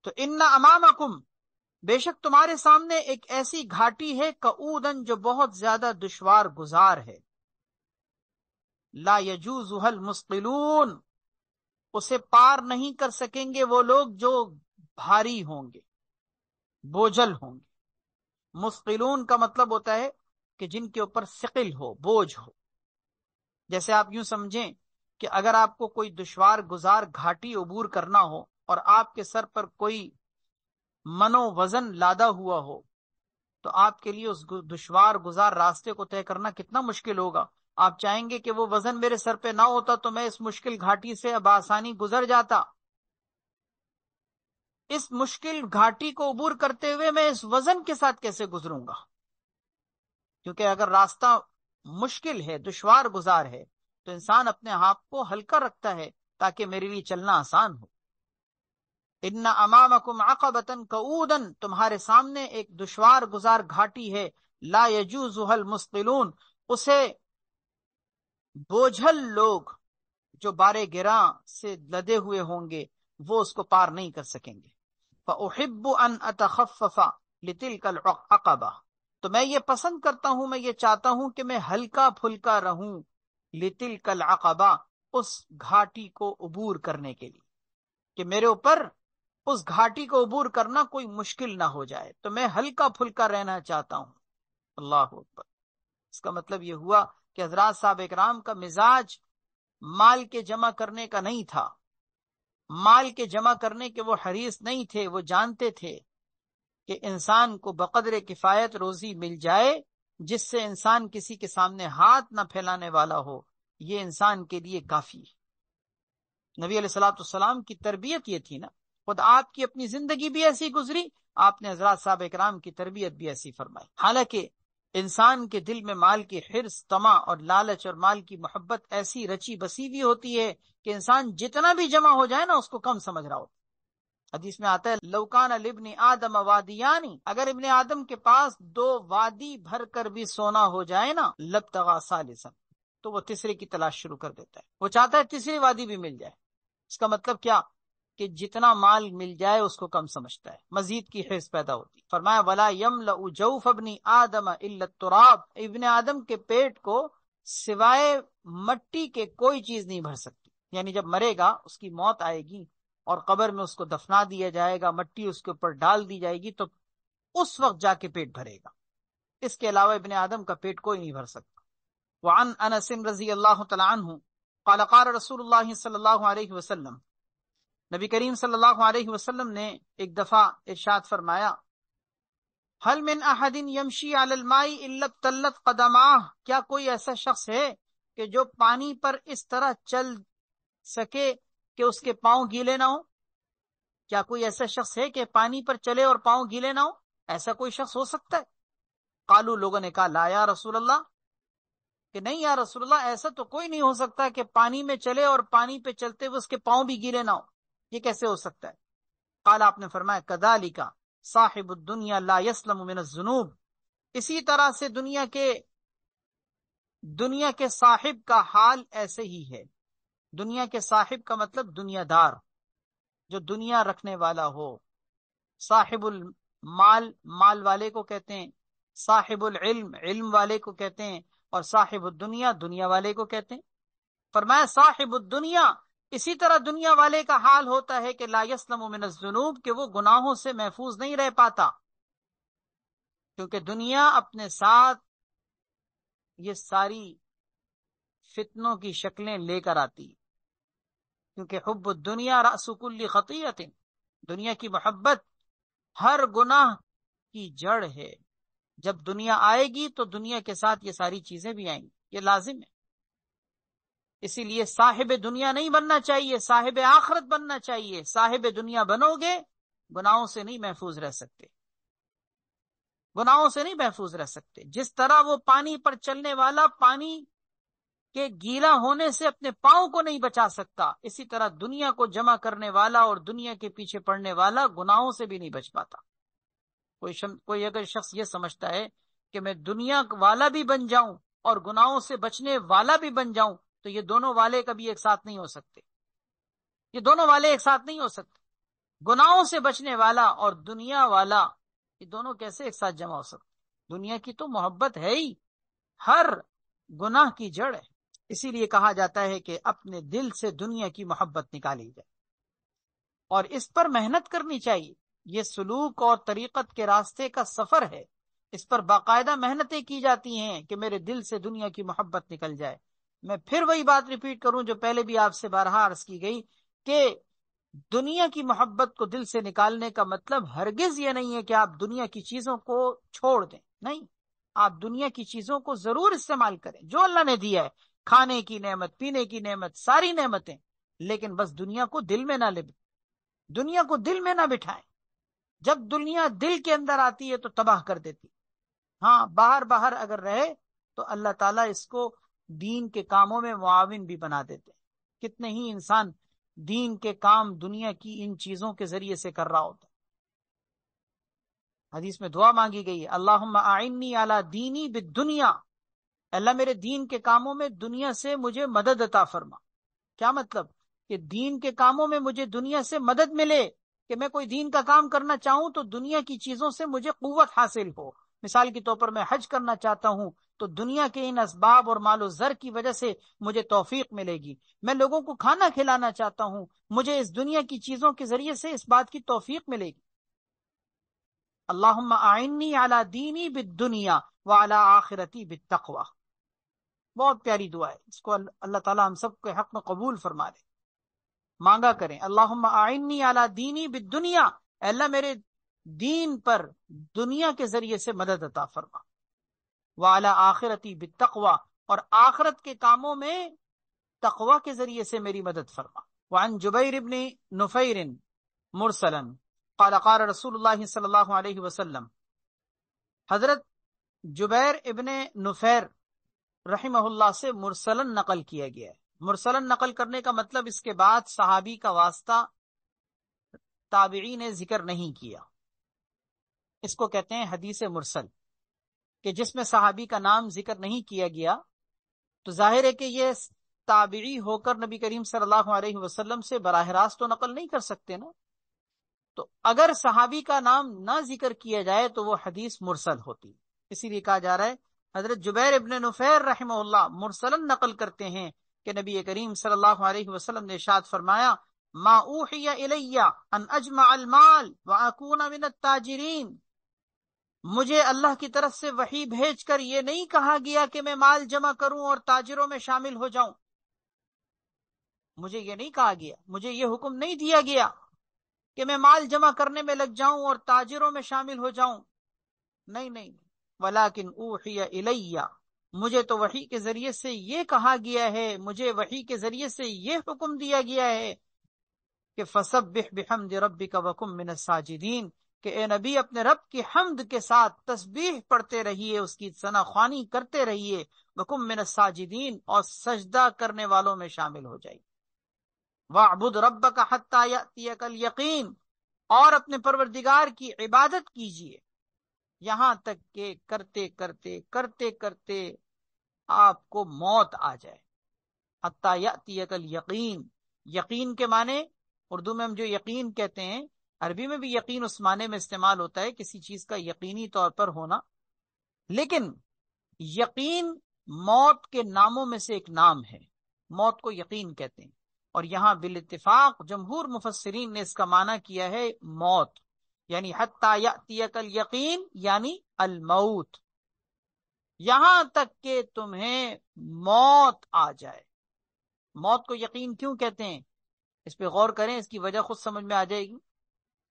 تو ان امامکم، بے شک تمہارے سامنے ایک ایسی گھاٹی ہے کؤودن جو بہت زیادہ دشوار گزار ہے، لا یجوزها المثقلون، اسے پار نہیں کر سکیں گے وہ لوگ جو بھاری ہوں گے، بوجھل ہوں گے۔ مثقلون کا مطلب ہوتا ہے کہ جن کے اوپر ثقل ہو، بوجھ ہو۔ جیسے آپ یوں سمجھیں کہ اگر آپ کو کوئی دشوار گزار گھاٹی عبور کرنا ہو اور آپ کے سر پر کوئی منو وزن لادا ہوا ہو، تو آپ کے لیے اس دشوار گزار راستے کو طے کرنا کتنا مشکل ہوگا۔ آپ چاہیں گے کہ وہ وزن میرے سر پہ نہ ہوتا تو میں اس مشکل گھاٹی سے بآسانی گزر جاتا، اس مشکل گھاٹی کو عبور کرتے ہوئے میں اس وزن کے ساتھ کیسے گزروں گا؟ کیونکہ اگر راستہ مشکل ہے، دشوار گزار ہے، تو انسان اپنے آپ کو ہلکا رکھتا ہے تاکہ میرے لیے چلنا آسان ہو۔ ان امامکم عقبۃ کؤودا، تمہارے سامنے ایک دشوار گزار گھاٹی ہے، لا یجوزها المثقلون، اسے بوجھل لوگ جو بارے گراں سے لدے ہوئے ہوں گے وہ اس کو پار نہیں کر سکیں گے۔ فأحب ان اتخفف لتلک العقبہ، تو میں یہ پسند کرتا ہوں، میں یہ چاہتا ہوں کہ میں ہلکا پھلکا رہوں، لتلک العقبہ، اس گھاٹی کو عبور کرنے کے لیے، کہ میرے اوپر اس گھاٹی کو عبور کرنا کوئی مشکل نہ ہو جائے، تو میں ہلکا پھلکا رہنا چاہتا ہوں۔ اللہ اکبر۔ اس کا مطلب یہ ہوا کہ حضرات صاحب اکرام کا مزاج مال کے جمع کرنے کا نہیں تھا، مال کے جمع کرنے کے وہ حریص نہیں تھے، وہ جانتے تھے کہ انسان کو بقدر کفایت روزی مل جائے جس سے انسان کسی کے سامنے ہاتھ نہ پھیلانے والا ہو، یہ انسان کے لیے کافی ہے۔ نبی علیہ الصلوۃ والسلام کی تربیت یہ تھی نا، خود آپ کی اپنی زندگی بھی ایسی گزری، آپ نے حضرات صاحب اکرام کی تربیت بھی ایسی فرمائی۔ حالانکہ انسان کے دل میں مال کی حرص، طمع اور لالچ اور مال کی محبت ایسی رچی بسی ہوئی ہوتی ہے کہ انسان جتنا بھی جمع ہو جائے نا اس کو کم سمجھ رہا ہوتا۔ حدیث میں آتا ہے لو کان لابن آدم وادیانی، اگر ابن آدم کے پاس 2 وادی بھر کر بھی سونا ہو جائے نا، لابتغى ثالثا، تو وہ تیسرے کی تلاش شروع کر دیتا ہے، وہ چاہتا ہے تیسری وادی بھی مل جائے۔ اس کا مطلب کیا؟ کہ جتنا مال مل جائے اس کو کم سمجھتا ہے، مزید کی حرص پیدا ہوتی۔ فرمایا وَلَا يَمْلَأُ جَوْفَ ابْنِ آدَمَ إِلَّا التُّرَابُ، ابن آدم کے پیٹ کو سوائے مٹی کے کوئی چیز نہیں بھر سکتی۔ یعنی جب مرے گا، اس کی موت آئے گی اور قبر میں اس کو دفنا دیا جائے گا، مٹی اس کے اوپر ڈال دی جائے گی، تو اس وقت جا کے پیٹ بھرے گا، اس کے علاوہ ابن آدم کا پیٹ کوئی نہیں بھر سکتا۔ وعن انس رضی اللہ تعالی عنہ قال قال رسول اللہ صلی اللہ علیہ وسلم، نبی کریم صلی اللہ علیہ وسلم نے ایک دفعہ ارشاد فرمایا، هل من احد يمشي على الماء الا ابتلت قدماه، کیا کوئی ایسا شخص ہے کہ جو پانی پر اس طرح چل سکے کہ اس کے پاؤں گیلے نہ ہو؟ کیا کوئی ایسا شخص ہے کہ پانی پر چلے اور پاؤں گیلے نہ ہو؟ ایسا کوئی شخص ہو سکتا ہے؟ قالوا، لوگوں نے کہا، لا یا رسول اللہ، کہ نہیں یا رسول اللہ، ایسا تو کوئی نہیں ہو سکتا کہ پانی میں چلے اور پانی پہ چلتے ہوئے اس کے پاؤں بھی گیلے نہ ہو، یہ کیسے ہو سکتا ہے؟ قال، آپ نے فرمایا، کذالک صاحب الدنیا لا یسلم من الذنوب، اسی طرح سے دنیا کے صاحب کا حال ایسے ہی ہے۔ دنیا کے صاحب کا مطلب دنیا دار، جو دنیا رکھنے والا ہو۔ صاحب المال، مال والے کو کہتے ہیں، صاحب العلم، علم والے کو کہتے ہیں، اور صاحب الدنیا، دنیا والے کو کہتے ہیں۔ فرمایا صاحب الدنیا، اسی طرح دنیا والے کا حال ہوتا ہے کہ لا یسلم من الذنوب، کہ وہ گناہوں سے محفوظ نہیں رہ پاتا، کیونکہ دنیا اپنے ساتھ یہ ساری فتنوں کی شکلیں لے کر آتی، کیونکہ حب الدنیا رأس کل خطیئۃ، دنیا کی محبت ہر گناہ کی جڑ ہے۔ جب دنیا آئے گی تو دنیا کے ساتھ یہ ساری چیزیں بھی آئیں گی، یہ لازم ہے۔ اسی لیے صاحب دنیا نہیں بننا چاہیے، صاحب آخرت بننا چاہیے۔ صاحب دنیا بنو گے، گناہوں سے نہیں محفوظ رہ سکتے، گناہوں سے نہیں محفوظ رہ سکتے۔ جس طرح وہ پانی پر چلنے والا پانی کے گیلا ہونے سے اپنے پاؤں کو نہیں بچا سکتا، اسی طرح دنیا کو جمع کرنے والا اور دنیا کے پیچھے پڑنے والا گناہوں سے بھی نہیں بچ پاتا۔ کوئی اگر شخص یہ سمجھتا ہے کہ میں دنیا والا بھی بن جاؤں اور گناہوں سے بچنے والا بھی بن جاؤں، تو یہ دونوں والے کبھی ایک ساتھ نہیں ہو سکتے، یہ دونوں والے ایک ساتھ نہیں ہو سکتے۔ گناہوں سے بچنے والا اور دنیا والا، یہ دونوں کیسے ایک ساتھ جمع ہو سکتے؟ دنیا کی تو محبت ہے ہی، ہر گناہ کی جڑ ہے۔ اسی لیے کہا جاتا ہے کہ اپنے دل سے دنیا کی محبت نکالی جائے اور اس پر محنت کرنی چاہیے۔ یہ سلوک اور طریقت کے راستے کا سفر ہے، اس پر باقاعدہ محنتیں کی جاتی ہیں کہ میرے دل سے دنیا کی محبت نکل جائے۔ میں پھر وہی بات ریپیٹ کروں جو پہلے بھی آپ سے بارہا عرض کی گئی، کہ دنیا کی محبت کو دل سے نکالنے کا مطلب ہرگز یہ نہیں ہے کہ آپ دنیا کی چیزوں کو چھوڑ دیں، نہیں، آپ دنیا کی چیزوں کو ضرور استعمال کریں، جو اللہ نے دیا ہے، کھانے کی نعمت، پینے کی نعمت، ساری نعمتیں، لیکن بس دنیا کو دل میں نہ لے، دنیا کو دل میں نہ بٹھائیں۔ جب دنیا دل کے اندر آتی ہے تو تباہ کر دیتی، ہاں باہر اگر رہے تو اللہ تعالیٰ اس کو دین کے کاموں میں معاون بھی بنا دیتے ہیں۔ کتنے ہی انسان دین کے کام دنیا کی ان چیزوں کے ذریعے سے کر رہا ہوتا ہے۔ حدیث میں دعا مانگی گئی ہے، اللہم اعنی علی دینی بالدنیا، اللہ میرے دین کے کاموں میں دنیا سے مجھے مدد عطا فرما۔ کیا مطلب؟ کہ دین کے کاموں میں مجھے دنیا سے مدد ملے، کہ میں کوئی دین کا کام کرنا چاہوں تو دنیا کی چیزوں سے مجھے قوت حاصل ہو۔ مثال کے طور پر میں حج کرنا چاہتا ہوں تو دنیا کے ان اسباب اور مال و زر کی وجہ سے مجھے توفیق ملے گی۔ میں لوگوں کو کھانا کھلانا چاہتا ہوں، مجھے اس دنیا کی چیزوں کے ذریعے سے اس بات کی توفیق ملے گی۔ اللہم اعنی علی دینی بالدنیا وعلی آخرتی بالتقوی، بہت پیاری دعا ہے، اس کو اللہ تعالیٰ ہم سب کے حق میں قبول فرما لے، مانگا کریں۔ اللہم اعنی علی دینی بالدنیا، اے اللہ میرے دین پر دنیا کے ذریعے سے مدد عطا فرما، وعلی آخرتی بالتقوی، اور آخرت کے کاموں میں تقوی کے ذریعے سے میری مدد فرما۔ وعن جبیر بن نفیر مرسلا قال قال رسول اللہ صلی اللہ علیہ وسلم، حضرت جبیر ابن نفیر رحمہ اللہ سے مرسلن نقل کیا گیا ہے۔ مرسلن نقل کرنے کا مطلب اس کے بعد صحابی کا واسطہ تابعی نے ذکر نہیں کیا، اس کو کہتے ہیں حدیث مرسل، کہ جس میں صحابی کا نام ذکر نہیں کیا گیا، تو ظاہر ہے کہ یہ تابعی ہو کر نبی کریم صلی اللہ علیہ وسلم سے براہ راست تو نقل نہیں کر سکتے نا. تو اگر صحابی کا نام نہ ذکر کیا جائے تو وہ حدیث مرسل ہوتی. اسی لیے کہا جا رہا ہے حضرت جبیر ابن نفیر رحمہ اللہ مرسلن نقل کرتے ہیں کہ نبی کریم صلی اللہ علیہ وسلم نے ارشاد فرمایا ما اوحی الی ان اجمع المال واکون من التاجرین، مجھے اللہ کی طرف سے وحی بھیج کر یہ نہیں کہا گیا کہ میں مال جمع کروں اور تاجروں میں شامل ہو جاؤں. مجھے یہ نہیں کہا گیا، مجھے یہ حکم نہیں دیا گیا کہ میں مال جمع کرنے میں لگ جاؤں اور تاجروں میں شامل ہو جاؤں. نہیں، ولیکن اوحی الی، مجھے تو وحی کے ذریعے سے یہ کہا گیا ہے، مجھے وحی کے ذریعے سے یہ حکم دیا گیا ہے کہ فسبح بحمد ربک وکن من الساجدین، کہ اے نبی اپنے رب کی حمد کے ساتھ تسبیح پڑھتے رہیے، اس کی ثنا خوانی کرتے رہیے، وکن من الساجدین، اور سجدہ کرنے والوں میں شامل ہو جائیے. وَاعْبُدْ رَبَّكَ حَتَّى يَأْتِيَكَ الْيَقِينُ، اور اپنے پروردگار کی عبادت کیجیے یہاں تک کہ کرتے کرتے آپ کو موت آ جائے. حَتَّى يَأْتِيَكَ الْيَقِينُ، یقین کے معنی اردو میں ہم جو یقین کہتے ہیں، عربی میں بھی یقین اس معنی میں استعمال ہوتا ہے کسی چیز کا یقینی طور پر ہونا، لیکن یقین موت کے ناموں میں سے ایک نام ہے، موت کو یقین کہتے ہیں. اور یہاں بالاتفاق جمہور مفسرین نے اس کا معنی کیا ہے موت، یعنی حتی یأتیک الیقین یعنی الموت، یہاں تک کہ تمہیں موت آ جائے. موت کو یقین کیوں کہتے ہیں؟ اس پہ غور کریں، اس کی وجہ خود سمجھ میں آ جائے گی.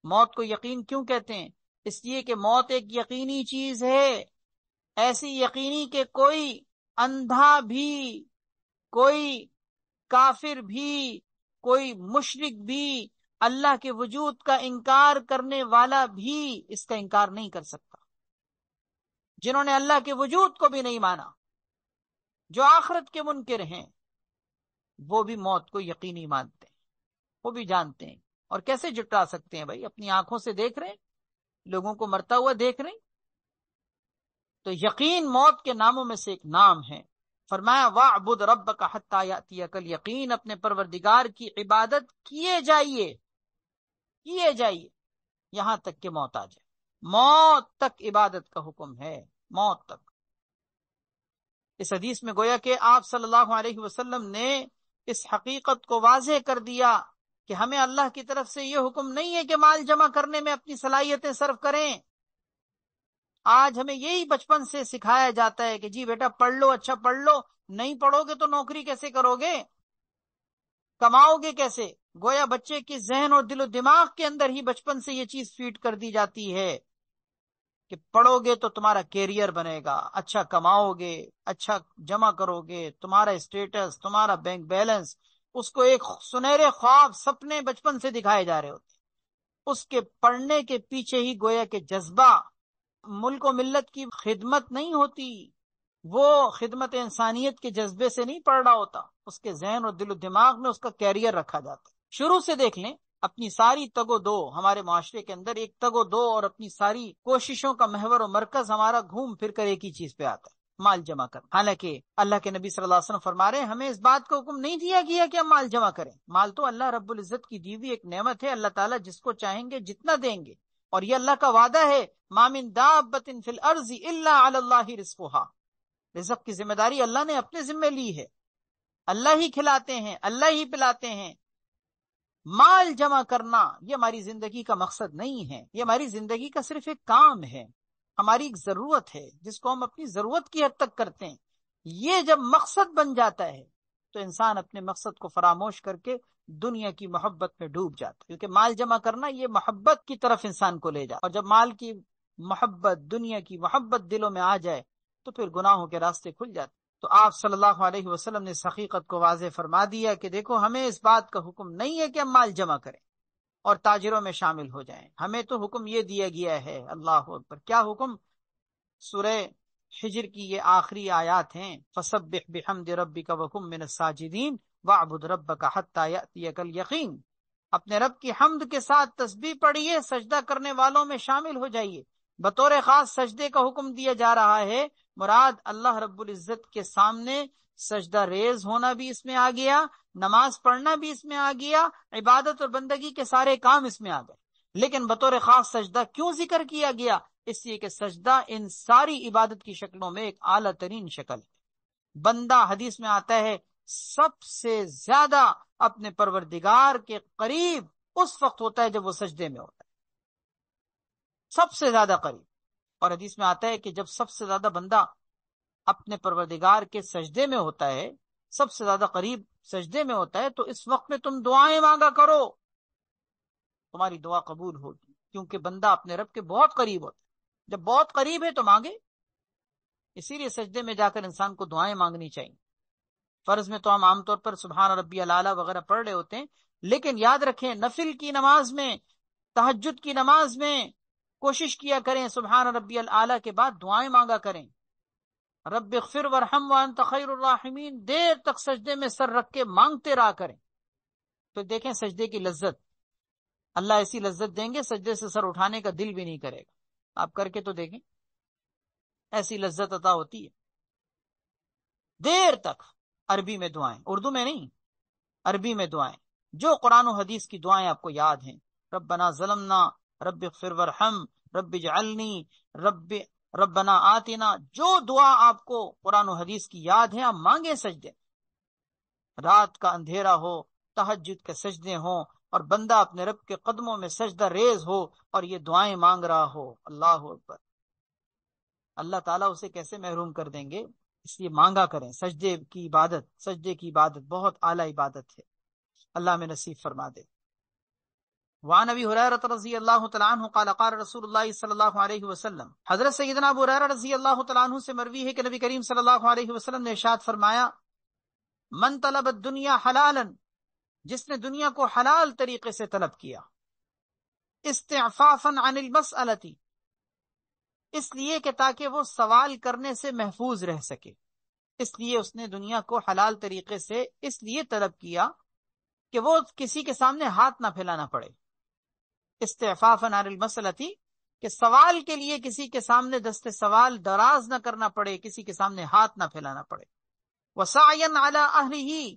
موت کو یقین کیوں کہتے ہیں؟ اس لیے کہ موت ایک یقینی چیز ہے، ایسی یقینی کہ کوئی اندھا بھی، کوئی کافر بھی، کوئی مشرک بھی، اللہ کے وجود کا انکار کرنے والا بھی اس کا انکار نہیں کر سکتا. جنہوں نے اللہ کے وجود کو بھی نہیں مانا، جو آخرت کے منکر ہیں، وہ بھی موت کو یقینی مانتے ہیں، وہ بھی جانتے ہیں. اور کیسے جٹا سکتے ہیں بھائی؟ اپنی آنکھوں سے دیکھ رہے ہیں، لوگوں کو مرتا ہوا دیکھ رہے ہیں. تو یقین موت کے ناموں میں سے ایک نام ہے. فرمایا وَاعْبُدْ رَبَّكَ حَتَّى يَأْتِيَكَ الْيَقِينُ، اپنے پروردگار کی عبادت کیے جائیے یہاں تک کہ موت آ جائے. موت تک عبادت کا حکم ہے، موت تک. اس حدیث میں گویا کہ آپ صلی اللہ علیہ وسلم نے اس حقیقت کو واضح کر دیا کہ ہمیں اللہ کی طرف سے یہ حکم نہیں ہے کہ مال جمع کرنے میں اپنی صلاحیتیں صرف کریں. آج ہمیں یہی بچپن سے سکھایا جاتا ہے کہ جی بیٹا پڑھ لو، اچھا پڑھ لو، نہیں پڑھو گے تو نوکری کیسے کرو گے، کماؤ گے کیسے. گویا بچے کے ذہن اور دل و دماغ کے اندر ہی بچپن سے یہ چیز فیڈ کر دی جاتی ہے کہ پڑھو گے تو تمہارا کیریئر بنے گا، اچھا کماؤ گے، اچھا جمع کرو گے، تمہارا اسٹیٹس، تمہارا بینک بیلنس. اس کو ایک سنہرے خواب، سپنے بچپن سے دکھائے جا رہے ہوتے. اس کے پڑھنے کے پیچھے ہی گویا کہ جذبہ ملک و ملت کی خدمت نہیں ہوتی، وہ خدمت انسانیت کے جذبے سے نہیں پڑھ رہا ہوتا، اس کے ذہن اور دل و دماغ میں اس کا کیریئر رکھا جاتا. شروع سے دیکھ لیں اپنی ساری تگ و دو، ہمارے معاشرے کے اندر ایک تگ و دو اور اپنی ساری کوششوں کا محور و مرکز ہمارا گھوم پھر کر ایک ہی چیز پہ آتا ہے، مال جمع کرنا. حالانکہ اللہ کے نبی صلی اللہ علیہ وسلم فرما رہے ہیں ہمیں اس بات کا حکم نہیں دیا گیا کہ ہم مال جمع کریں. مال تو اللہ رب العزت کی دی ہوئی ایک نعمت ہے، اللہ تعالیٰ جس کو چاہیں گے جتنا دیں گے، اور یہ اللہ کا وعدہ ہے ما من دابۃ فی الارض الا علی اللہ رزقها، رزق کی ذمہ داری اللہ نے اپنے ذمہ لی ہے، اللہ ہی کھلاتے ہیں، اللہ ہی پلاتے ہیں. مال جمع کرنا یہ ہماری زندگی کا مقصد نہیں ہے، یہ ہماری زندگی کا صرف ایک کام ہے، ہماری ایک ضرورت ہے جس کو ہم اپنی ضرورت کی حد تک کرتے ہیں. یہ جب مقصد بن جاتا ہے تو انسان اپنے مقصد کو فراموش کر کے دنیا کی محبت میں ڈوب جاتا ہے، کیونکہ مال جمع کرنا یہ محبت کی طرف انسان کو لے جاتا، اور جب مال کی محبت، دنیا کی محبت دلوں میں آ جائے تو پھر گناہوں کے راستے کھل جاتے. تو آپ صلی اللہ علیہ وسلم نے اس حقیقت کو واضح فرما دیا کہ دیکھو ہمیں اس بات کا حکم نہیں ہے کہ ہم مال جمع کریں اور تاجروں میں شامل ہو جائیں، ہمیں تو حکم یہ دیا گیا ہے. اللہ اکبر، کیا حکم! سورہ حجر کی یہ آخری آیات ہیں، فسبح بحمد ربک وکن من الساجدین واعبد ربک حتی یأتیک الیقین. اپنے رب کی حمد کے ساتھ تسبیح پڑھیے، سجدہ کرنے والوں میں شامل ہو جائیے. بطور خاص سجدے کا حکم دیا جا رہا ہے، مراد اللہ رب العزت کے سامنے سجدہ ریز ہونا بھی اس میں آ گیا، نماز پڑھنا بھی اس میں آ گیا، عبادت اور بندگی کے سارے کام اس میں آ گئے۔ لیکن بطور خاص سجدہ کیوں ذکر کیا گیا؟ اس لیے کہ سجدہ ان ساری عبادت کی شکلوں میں ایک اعلیٰ ترین شکل ہے۔ بندہ، حدیث میں آتا ہے، سب سے زیادہ اپنے پروردگار کے قریب اس وقت ہوتا ہے جب وہ سجدے میں ہوتا ہے، سب سے زیادہ قریب۔ اور حدیث میں آتا ہے کہ جب سب سے زیادہ بندہ اپنے پروردگار کے سجدے میں ہوتا ہے، سب سے زیادہ قریب سجدے میں ہوتا ہے، تو اس وقت میں تم دعائیں مانگا کرو، تمہاری دعا قبول ہوگی، کیونکہ بندہ اپنے رب کے بہت قریب ہوتا ہے۔ جب بہت قریب ہے تو مانگے۔ اسی لیے سجدے میں جا کر انسان کو دعائیں مانگنی چاہیے۔ فرض میں تو ہم عام طور پر سبحان ربی الاعلیٰ وغیرہ پڑھ رہے ہوتے ہیں، لیکن یاد رکھیں نفل کی نماز میں، تہجد کی نماز میں کوشش کیا کریں سبحان ربی الاعلیٰ کے بعد دعائیں مانگا کریں۔ رب اغفر ورحم وانت خیر الراحمین دیر تک سجدے میں سر رکھ کے مانگتے رہا کریں، تو دیکھیں سجدے کی لذت، اللہ ایسی لذت دیں گے سجدے سے سر اٹھانے کا دل بھی نہیں کرے گا۔ آپ کر کے تو دیکھیں، ایسی لذت عطا ہوتی ہے۔ دیر تک عربی میں دعائیں، اردو میں نہیں، عربی میں دعائیں، جو قرآن و حدیث کی دعائیں آپ کو یاد ہیں، ربنا ظلمنا، رب اغفر ورحم، رب اجعلنی، ربنا آتنا، جو دعا آپ کو قرآن و حدیث کی یاد ہے آپ مانگیں سجدے۔ رات کا اندھیرا ہو، تہجد کے سجدے ہوں، اور بندہ اپنے رب کے قدموں میں سجدہ ریز ہو اور یہ دعائیں مانگ رہا ہو، اللہ اکبر، اللہ تعالیٰ اسے کیسے محروم کر دیں گے؟ اس لیے مانگا کریں۔ سجدے کی عبادت بہت اعلیٰ عبادت ہے، اللہ میں نصیب فرما دے۔ وعن ابی ہریرہ رضی اللہ تعالیٰ عنہ قال قال رسول اللہ صلی اللہ علیہ وسلم، حضرت سیدنا ابو ہریرہ رضی اللہ تعالیٰ عنہ سے مروی ہے کہ نبی کریم صلی اللہ علیہ وسلم نے ارشاد فرمایا، من طلب الدنیا حلالا، جس نے دنیا کو حلال طریقے سے طلب کیا، استعفافا عن المسألة، اس لیے کہ تاکہ وہ سوال کرنے سے محفوظ رہ سکے، اس لیے اس نے دنیا کو حلال طریقے سے اس لیے طلب کیا کہ وہ کسی کے سامنے ہاتھ نہ پھیلانا پڑے، استعفافا عن المسألة، کہ سوال کے لیے کسی کے سامنے دست سوال دراز نہ کرنا پڑے، کسی کے سامنے ہاتھ نہ پھیلانا پڑے، وسعیا علی اہلہ،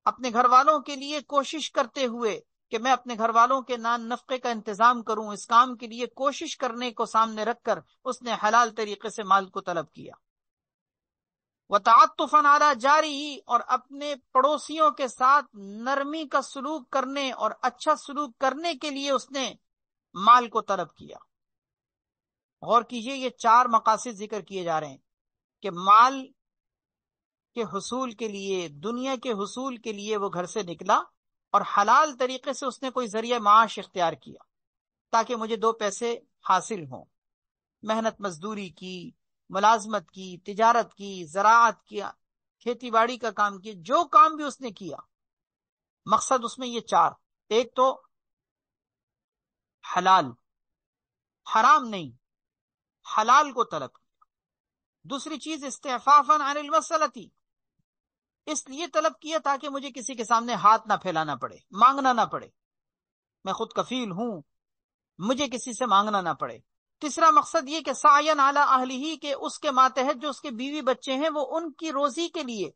اپنے گھر والوں کے لیے کوشش کرتے ہوئے کہ میں اپنے گھر والوں کے نان نفقے کا انتظام کروں، اس کام کے لیے کوشش کرنے کو سامنے رکھ کر اس نے حلال طریقے سے مال کو طلب کیا، وتعطفا علی جارہ، اور اپنے پڑوسیوں کے ساتھ نرمی کا سلوک کرنے اور اچھا سلوک کرنے کے لیے اس نے مال کو طلب کیا۔ غور کیجئے، یہ 4 مقاصد ذکر کیے جا رہے ہیں کہ مال کے حصول کے لیے، دنیا کے حصول کے لیے وہ گھر سے نکلا اور حلال طریقے سے اس نے کوئی ذریعہ معاش اختیار کیا تاکہ مجھے 2 پیسے حاصل ہوں، محنت مزدوری کی، ملازمت کی، تجارت کی، زراعت کی، کھیتی باڑی کا کام کیا، جو کام بھی اس نے کیا، مقصد اس میں یہ 4، ایک تو حلال، حرام نہیں، حلال کو طلب کیا۔ دوسری چیز استعفافا عن المسألة، اس لیے طلب کیا تاکہ مجھے کسی کے سامنے ہاتھ نہ پھیلانا پڑے، مانگنا نہ پڑے، میں خود کفیل ہوں، مجھے کسی سے مانگنا نہ پڑے۔ تیسرا مقصد یہ کہ سعین علی اہلہ، کہ اس کے ماتحت جو اس کے بیوی بچے ہیں وہ ان کی روزی کے لیے،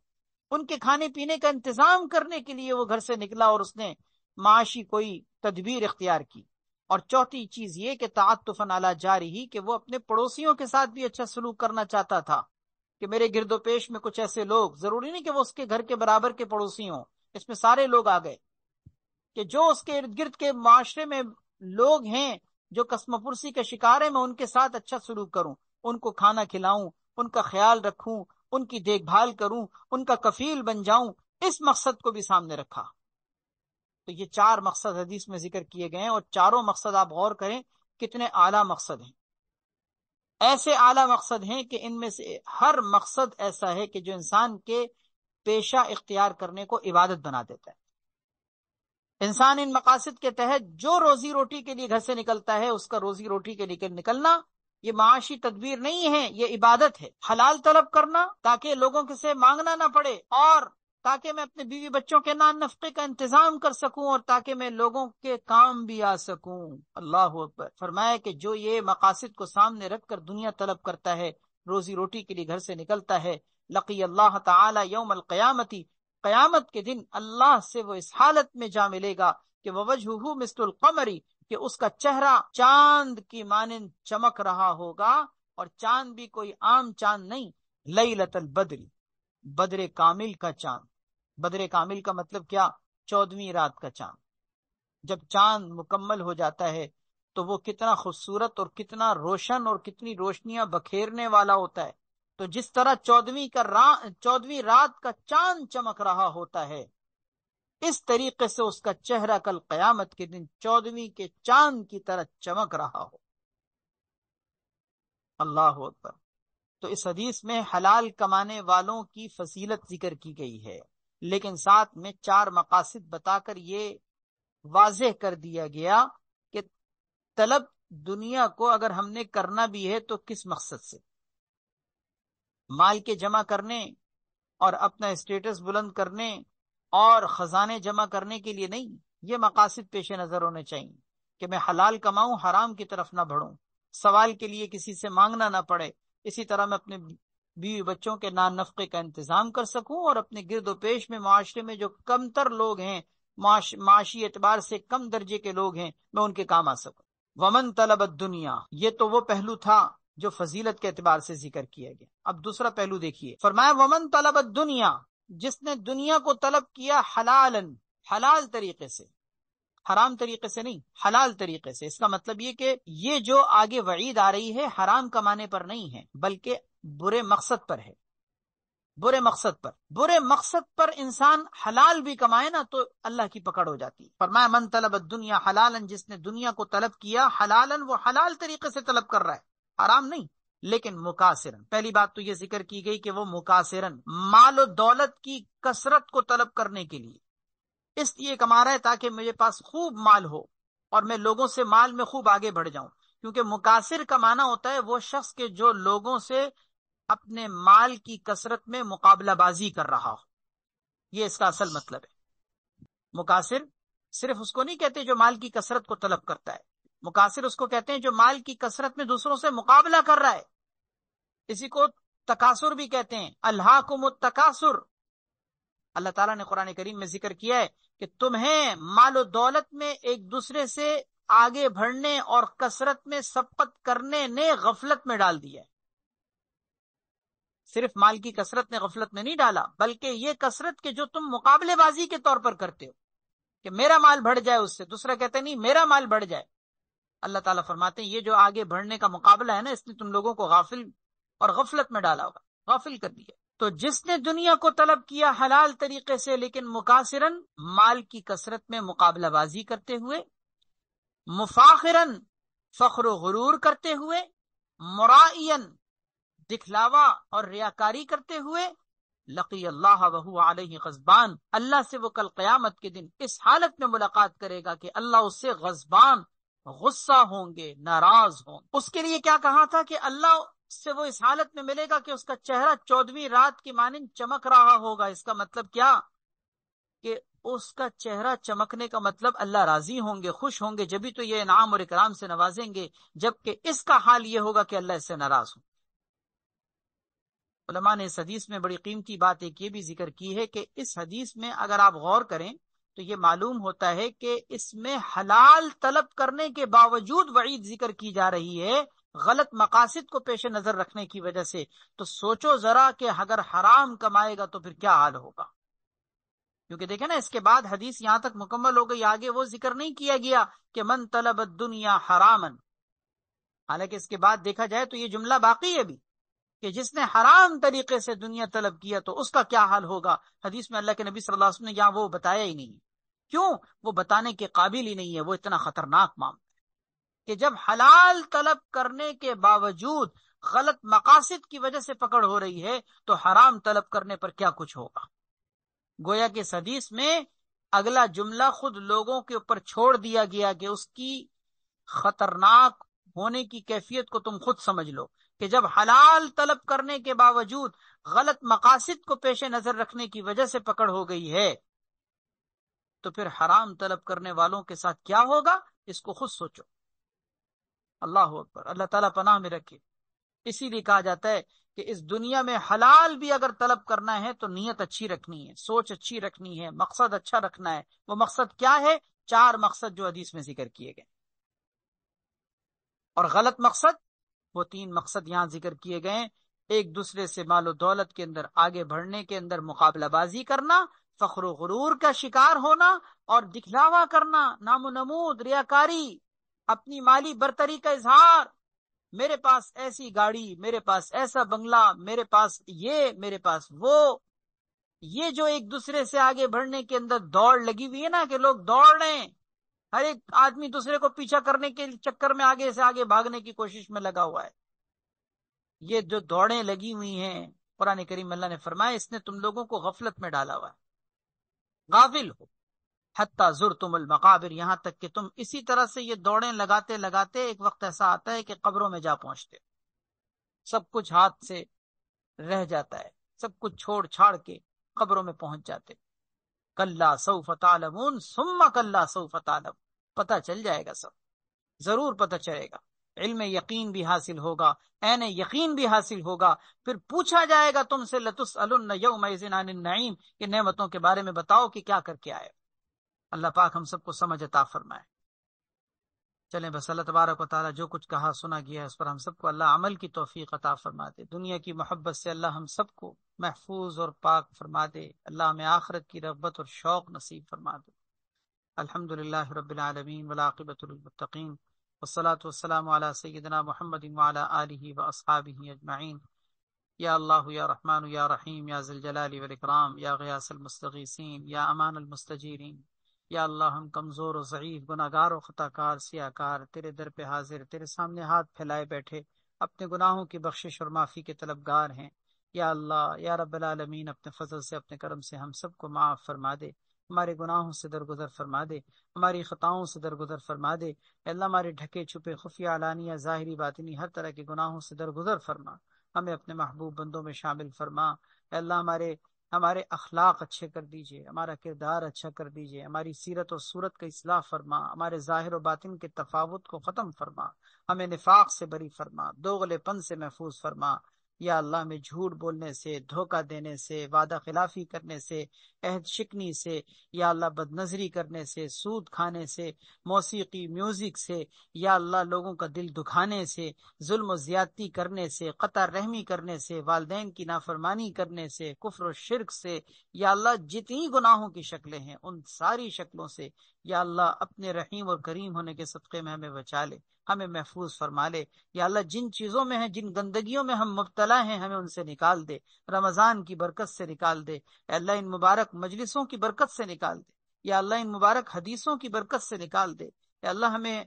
ان کے کھانے پینے کا انتظام کرنے کے لیے وہ گھر سے نکلا اور اس نے معاشی کوئی تدبیر اختیار کی۔ اور چوتھی چیز یہ کہ تعطفا علی جارہ، کہ وہ اپنے پڑوسیوں کے ساتھ بھی اچھا سلوک کرنا چاہتا تھا، کہ میرے گرد و پیش میں کچھ ایسے لوگ، ضروری نہیں کہ وہ اس کے گھر کے برابر کے پڑوسی ہوں، اس میں سارے لوگ آ گئے، کہ جو اس کے ارد گرد کے معاشرے میں لوگ ہیں جو قسم پرسی کا شکار ہے، میں ان کے ساتھ اچھا سلوک کروں، ان کو کھانا کھلاؤں، ان کا خیال رکھوں، ان کی دیکھ بھال کروں، ان کا کفیل بن جاؤں، اس مقصد کو بھی سامنے رکھا۔ تو یہ 4 مقصد حدیث میں ذکر کیے گئے ہیں، اور چاروں مقصد آپ غور کریں کتنے اعلیٰ مقصد ہیں، ایسے اعلیٰ مقصد ہیں کہ ان میں سے ہر مقصد ایسا ہے کہ جو انسان کے پیشہ اختیار کرنے کو عبادت بنا دیتا ہے۔ انسان ان مقاصد کے تحت جو روزی روٹی کے لیے گھر سے نکلتا ہے، اس کا روزی روٹی کے لیے نکلنا یہ معاشی تدبیر نہیں ہے، یہ عبادت ہے۔ حلال طلب کرنا تاکہ لوگوں کے سے مانگنا نہ پڑے، اور تاکہ میں اپنے بیوی بچوں کے نان نفقے کا انتظام کر سکوں، اور تاکہ میں لوگوں کے کام بھی آ سکوں۔ اللہ اکبر۔ فرمایا کہ جو یہ مقاصد کو سامنے رکھ کر دنیا طلب کرتا ہے، روزی روٹی کے لیے گھر سے نکلتا ہے، لقی اللہ تعالی یوم القیامتی، قیامت کے دن اللہ سے وہ اس حالت میں جا ملے گا کہ وجہہ مثل القمری، کہ اس کا چہرہ چاند کی مانند چمک رہا ہوگا، اور چاند بھی کوئی عام چاند نہیں، لیلۃ البدر، بدر کامل کا چاند۔ بدر کامل کا مطلب کیا؟ 14ویں رات کا چاند۔ جب چاند مکمل ہو جاتا ہے تو وہ کتنا خوبصورت اور کتنا روشن اور کتنی روشنیاں بکھیرنے والا ہوتا ہے۔ تو جس طرح 14ویں رات کا چاند چمک رہا ہوتا ہے، اس طریقے سے اس کا چہرہ کل قیامت کے دن 14ویں کے چاند کی طرح چمک رہا ہو۔ اللہ اکبر۔ تو اس حدیث میں حلال کمانے والوں کی فضیلت ذکر کی گئی ہے، لیکن ساتھ میں 4 مقاصد بتا کر یہ واضح کر دیا گیا کہ طلب دنیا کو اگر ہم نے کرنا بھی ہے تو کس مقصد سے؟ مال کے جمع کرنے اور اپنا اسٹیٹس بلند کرنے اور خزانے جمع کرنے کے لیے نہیں۔ یہ مقاصد پیش نظر ہونے چاہیے کہ میں حلال کماؤں، حرام کی طرف نہ بڑھوں، سوال کے لیے کسی سے مانگنا نہ پڑے، اسی طرح میں اپنے بیوی بچوں کے نان نفقے کا انتظام کر سکوں، اور اپنے گرد و پیش میں معاشرے میں جو کم تر لوگ ہیں، معاشی اعتبار سے کم درجے کے لوگ ہیں، میں ان کے کام آ سکوں۔ ومن طلب الدنیا، یہ تو وہ پہلو تھا جو فضیلت کے اعتبار سے ذکر کیا گیا۔ اب دوسرا پہلو دیکھیے، فرمایا ومن طلب الدنیا، جس نے دنیا کو طلب کیا حلالن، حلال طریقے سے، حرام طریقے سے نہیں، حلال طریقے سے۔ اس کا مطلب یہ کہ یہ جو آگے وعید آ رہی ہے حرام کمانے پر نہیں ہے، بلکہ برے مقصد پر ہے۔ برے مقصد پر انسان حلال بھی کمائے نا تو اللہ کی پکڑ ہو جاتی ہے۔ فرمایا من طلب الدنیا حلالن، جس نے دنیا کو طلب کیا حلالن، وہ حلال طریقے سے طلب کر رہا ہے، حرام نہیں، لیکن مکاسرن۔ پہلی بات تو یہ ذکر کی گئی کہ وہ مکاسرن، مال و دولت کی کثرت کو طلب کرنے کے لیے، اس لیے کما رہا ہے تاکہ میرے پاس خوب مال ہو اور میں لوگوں سے مال میں خوب آگے بڑھ جاؤں۔ کیونکہ مکاسر کا معنی ہوتا ہے وہ شخص کے جو لوگوں سے اپنے مال کی کثرت میں مقابلہ بازی کر رہا ہو، یہ اس کا اصل مطلب ہے۔ مکاسر صرف اس کو نہیں کہتے جو مال کی کثرت کو طلب کرتا ہے، مکاسر اس کو کہتے ہیں جو مال کی کثرت میں دوسروں سے مقابلہ کر رہا ہے۔ اسی کو تکاثر بھی کہتے ہیں، الہاکم التکاثر۔ اللہ تعالیٰ نے قرآن کریم میں ذکر کیا ہے کہ تمہیں مال و دولت میں ایک دوسرے سے آگے بڑھنے اور کثرت میں سبقت کرنے نے غفلت میں ڈال دیا ہے۔ صرف مال کی کثرت نے غفلت میں نہیں ڈالا، بلکہ یہ کثرت کے جو تم مقابلے بازی کے طور پر کرتے ہو کہ میرا مال بڑھ جائے اس سے، دوسرا کہتے نہیں میرا مال بڑھ جائے۔ اللہ تعالیٰ فرماتے ہیں یہ جو آگے بڑھنے کا مقابلہ ہے نا، اس نے تم لوگوں کو غافل اور غفلت میں ڈالا ہوگا، غافل کر دیا۔ تو جس نے دنیا کو طلب کیا حلال طریقے سے لیکن مکاسرن، مال کی کثرت میں مقابلہ بازی کرتے ہوئے، مفاخرن، فخر و غرور کرتے ہوئے، مرائین، دکھلاوا اور ریاکاری کرتے ہوئے، لقی اللہ وہو علیہ غضبان، اللہ سے وہ کل قیامت کے دن اس حالت میں ملاقات کرے گا کہ اللہ اس سے غضبان، غصہ ہوں گے، ناراض ہوں۔ اس کے لیے کیا کہا تھا کہ اللہ سے وہ اس حالت میں ملے گا کہ اس کا چہرہ 14ویں رات کی مانند چمک رہا ہوگا۔ اس کا مطلب کیا؟ کہ اس کا چہرہ چمکنے کا مطلب اللہ راضی ہوں گے، خوش ہوں گے، جبھی تو یہ انعام اور اکرام سے نوازیں گے، جبکہ اس کا حال یہ ہوگا کہ اللہ اس سے ناراض ہوں۔ علماء نے اس حدیث میں بڑی قیمتی بات ایک یہ بھی ذکر کی ہے کہ اس حدیث میں اگر آپ غور کریں تو یہ معلوم ہوتا ہے کہ اس میں حلال طلب کرنے کے باوجود وعید ذکر کی جا رہی ہے غلط مقاصد کو پیش نظر رکھنے کی وجہ سے۔ تو سوچو ذرا کہ اگر حرام کمائے گا تو پھر کیا حال ہوگا؟ کیونکہ دیکھیں نا اس کے بعد حدیث یہاں تک مکمل ہو گئی، آگے وہ ذکر نہیں کیا گیا کہ من طلب الدنیا حرامن، حالانکہ اس کے بعد دیکھا جائے تو یہ جملہ باقی ہے بھی کہ جس نے حرام طریقے سے دنیا طلب کیا تو اس کا کیا حال ہوگا۔ حدیث میں اللہ کے نبی صلی اللہ علیہ وسلم نے یہاں وہ بتایا ہی نہیں۔ کیوں؟ وہ بتانے کے قابل ہی نہیں ہے، وہ اتنا خطرناک معاملہ ہے کہ جب حلال طلب کرنے کے باوجود غلط مقاصد کی وجہ سے پکڑ ہو رہی ہے تو حرام طلب کرنے پر کیا کچھ ہوگا۔ گویا کہ اس حدیث میں اگلا جملہ خود لوگوں کے اوپر چھوڑ دیا گیا کہ اس کی خطرناک ہونے کی کیفیت کو تم خود سمجھ لو کہ جب حلال طلب کرنے کے باوجود غلط مقاصد کو پیش نظر رکھنے کی وجہ سے پکڑ ہو گئی ہے تو پھر حرام طلب کرنے والوں کے ساتھ کیا ہوگا، اس کو خود سوچو۔ اللہ اکبر، اللہ تعالیٰ پناہ میں رکھے۔ اسی لیے کہا جاتا ہے کہ اس دنیا میں حلال بھی اگر طلب کرنا ہے تو نیت اچھی رکھنی ہے، سوچ اچھی رکھنی ہے، مقصد اچھا رکھنا ہے۔ وہ مقصد کیا ہے؟ 4 مقصد جو حدیث میں ذکر کیے گئے۔ اور غلط مقصد، وہ 3 مقصد یہاں ذکر کیے گئے۔ ایک دوسرے سے مال و دولت کے اندر آگے بڑھنے کے اندر مقابلہ بازی کرنا، فخر و غرور کا شکار ہونا، اور دکھلاوا کرنا، نام و نمود، ریاکاری، اپنی مالی برتری کا اظہار، میرے پاس ایسی گاڑی، میرے پاس ایسا بنگلہ، میرے پاس یہ، میرے پاس وہ۔ یہ جو ایک دوسرے سے آگے بڑھنے کے اندر دوڑ لگی ہوئی ہے نا، کہ لوگ دوڑ رہے ہیں، ہر ایک آدمی دوسرے کو پیچھا کرنے کے چکر میں آگے سے آگے بھاگنے کی کوشش میں لگا ہوا ہے۔ یہ جو دوڑیں لگی ہوئی ہیں، قرآن کریم اللہ نے فرمایا اس نے تم لوگوں کو غفلت میں ڈالا ہوا ہے، غافل ہو، حتی زرتم المقابر، یہاں تک کہ تم اسی طرح سے یہ دوڑیں لگاتے لگاتے ایک وقت ایسا آتا ہے کہ قبروں میں جا پہنچتے، سب کچھ ہاتھ سے رہ جاتا ہے، سب کچھ چھوڑ چھاڑ کے قبروں میں پہنچ جاتے۔ کلا سوف تعلمون ثم کلا سوف تعلمون، پتہ چل جائے گا، سب ضرور پتہ چلے گا، علم یقین بھی حاصل ہوگا، عین یقین بھی حاصل ہوگا، پھر پوچھا جائے گا تم سے لتسألن یومئذ عن النعیم، کہ نعمتوں کے بارے میں بتاؤ کہ کیا کر کے آئے۔ اللہ پاک ہم سب کو سمجھ عطا فرمائے۔ چلیں بس اللہ تبارک و تعالیٰ جو کچھ کہا سنا گیا ہے اس پر ہم سب کو اللہ عمل کی توفیق عطا فرما دے، دنیا کی محبت سے اللہ ہم سب کو محفوظ اور پاک فرما دے، اللہ ہمیں آخرت کی رغبت اور شوق نصیب فرما دے۔ الحمد للہ رب العالمین والعاقبۃ للمتقین والصلاة والسلام علی سیدنا محمد وعلی آلہ واصحابہ اجمعین۔ یا اللہ یا رحمان یا رحیم یا ذی الجلال والاکرام یا غیاث المستغیثین یا امان المستجیرین، یا اللہ ہم کمزور و ضعیف، گناہگار و خطا کار، سیاہ کار، تیرے در پہ حاضر، تیرے سامنے ہاتھ پھیلائے بیٹھے، اپنے گناہوں کی بخشش اور معافی کے طلبگار ہیں۔ یا اللہ یا رب العالمین، اپنے فضل سے، اپنے کرم سے ہم سب کو معاف فرما دے، ہمارے گناہوں سے درگزر فرما دے، ہماری خطاؤں سے درگزر فرما دے۔ اے اللہ ہمارے ڈھکے چھپے، خفیہ علانیہ، ظاہری باطنی، ہر طرح کے گناہوں سے درگزر فرما، ہمیں اپنے محبوب بندوں میں شامل فرما۔ اے اللہ ہمارے اخلاق اچھے کر دیجئے، ہمارا کردار اچھا کر دیجئے، ہماری سیرت اور صورت کا اصلاح فرما، ہمارے ظاہر و باطن کے تفاوت کو ختم فرما، ہمیں نفاق سے بری فرما، دوغلے پن سے محفوظ فرما۔ یا اللہ ہمیں جھوٹ بولنے سے، دھوکہ دینے سے، وعدہ خلافی کرنے سے، عہد شکنی سے، یا اللہ بد نظری کرنے سے، سود کھانے سے، موسیقی میوزک سے، یا اللہ لوگوں کا دل دکھانے سے، ظلم و زیادتی کرنے سے، قطع رحمی کرنے سے، والدین کی نافرمانی کرنے سے، کفر و شرک سے، یا اللہ جتنی گناہوں کی شکلیں ہیں ان ساری شکلوں سے یا اللہ اپنے رحیم اور کریم ہونے کے صدقے میں ہمیں بچا لے، ہمیں محفوظ فرما لے۔ یا اللہ جن چیزوں میں ہیں، جن گندگیوں میں ہم مبتلا ہیں، ہمیں ان سے نکال دے، رمضان کی برکت سے نکال دے، اے اللہ ان مبارک مجلسوں کی برکت سے نکال دے، یا اللہ ان مبارک حدیثوں کی برکت سے نکال دے۔ اے اللہ ہمیں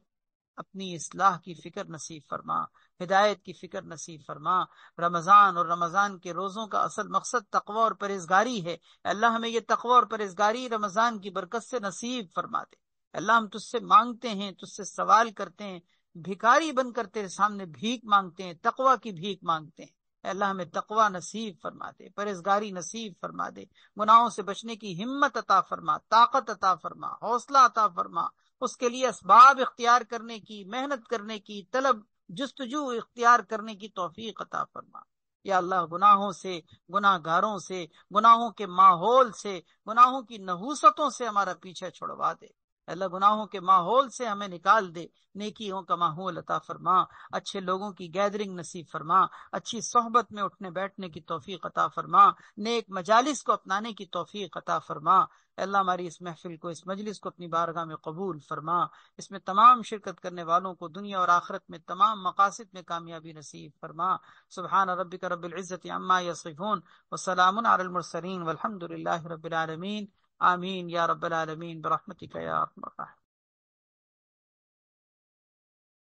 اپنی اصلاح کی فکر نصیب فرما، ہدایت کی فکر نصیب فرما۔ رمضان اور رمضان کے روزوں کا اصل مقصد تقوی اور پرہیزگاری ہے، اے اللہ ہمیں یہ تقوی اور پرہیزگاری رمضان کی برکت سے نصیب فرما دے۔ اے اللہ ہم تجھ سے مانگتے ہیں، تجھ سے سوال کرتے ہیں، بھکاری بن کر تیرے سامنے بھیک مانگتے ہیں، تقوی کی بھیک مانگتے ہیں۔ اے اللہ ہمیں تقوی نصیب فرما دے، پرہیزگاری نصیب فرما دے، گناہوں سے بچنے کی ہمت عطا فرما، طاقت عطا فرما، حوصلہ عطا فرما، اس کے لیے اسباب اختیار کرنے کی، محنت کرنے کی، طلب جستجو اختیار کرنے کی توفیق عطا فرما۔ یا اللہ گناہوں سے، گناہ گاروں سے، گناہوں کے ماحول سے، گناہوں کی نحوستوں سے ہمارا پیچھا چھڑوا دے۔ اللہ گناہوں کے ماحول سے ہمیں نکال دے، نیکیوں کا ماحول عطا فرما، اچھے لوگوں کی گیدرنگ نصیب فرما، اچھی صحبت میں اٹھنے بیٹھنے کی توفیق عطا فرما، نیک مجالس کو اپنانے کی توفیق عطا فرما۔ اے اللہ ہماری اس محفل کو، اس مجلس کو اپنی بارگاہ میں قبول فرما، اس میں تمام شرکت کرنے والوں کو دنیا اور آخرت میں تمام مقاصد میں کامیابی نصیب فرما۔ سبحان ربک رب العزت عما یصفون وسلام علی المرسلین والحمد للہ رب العالمین، آمین یا رب العالمین برحمتک یا ارحم الراحمین۔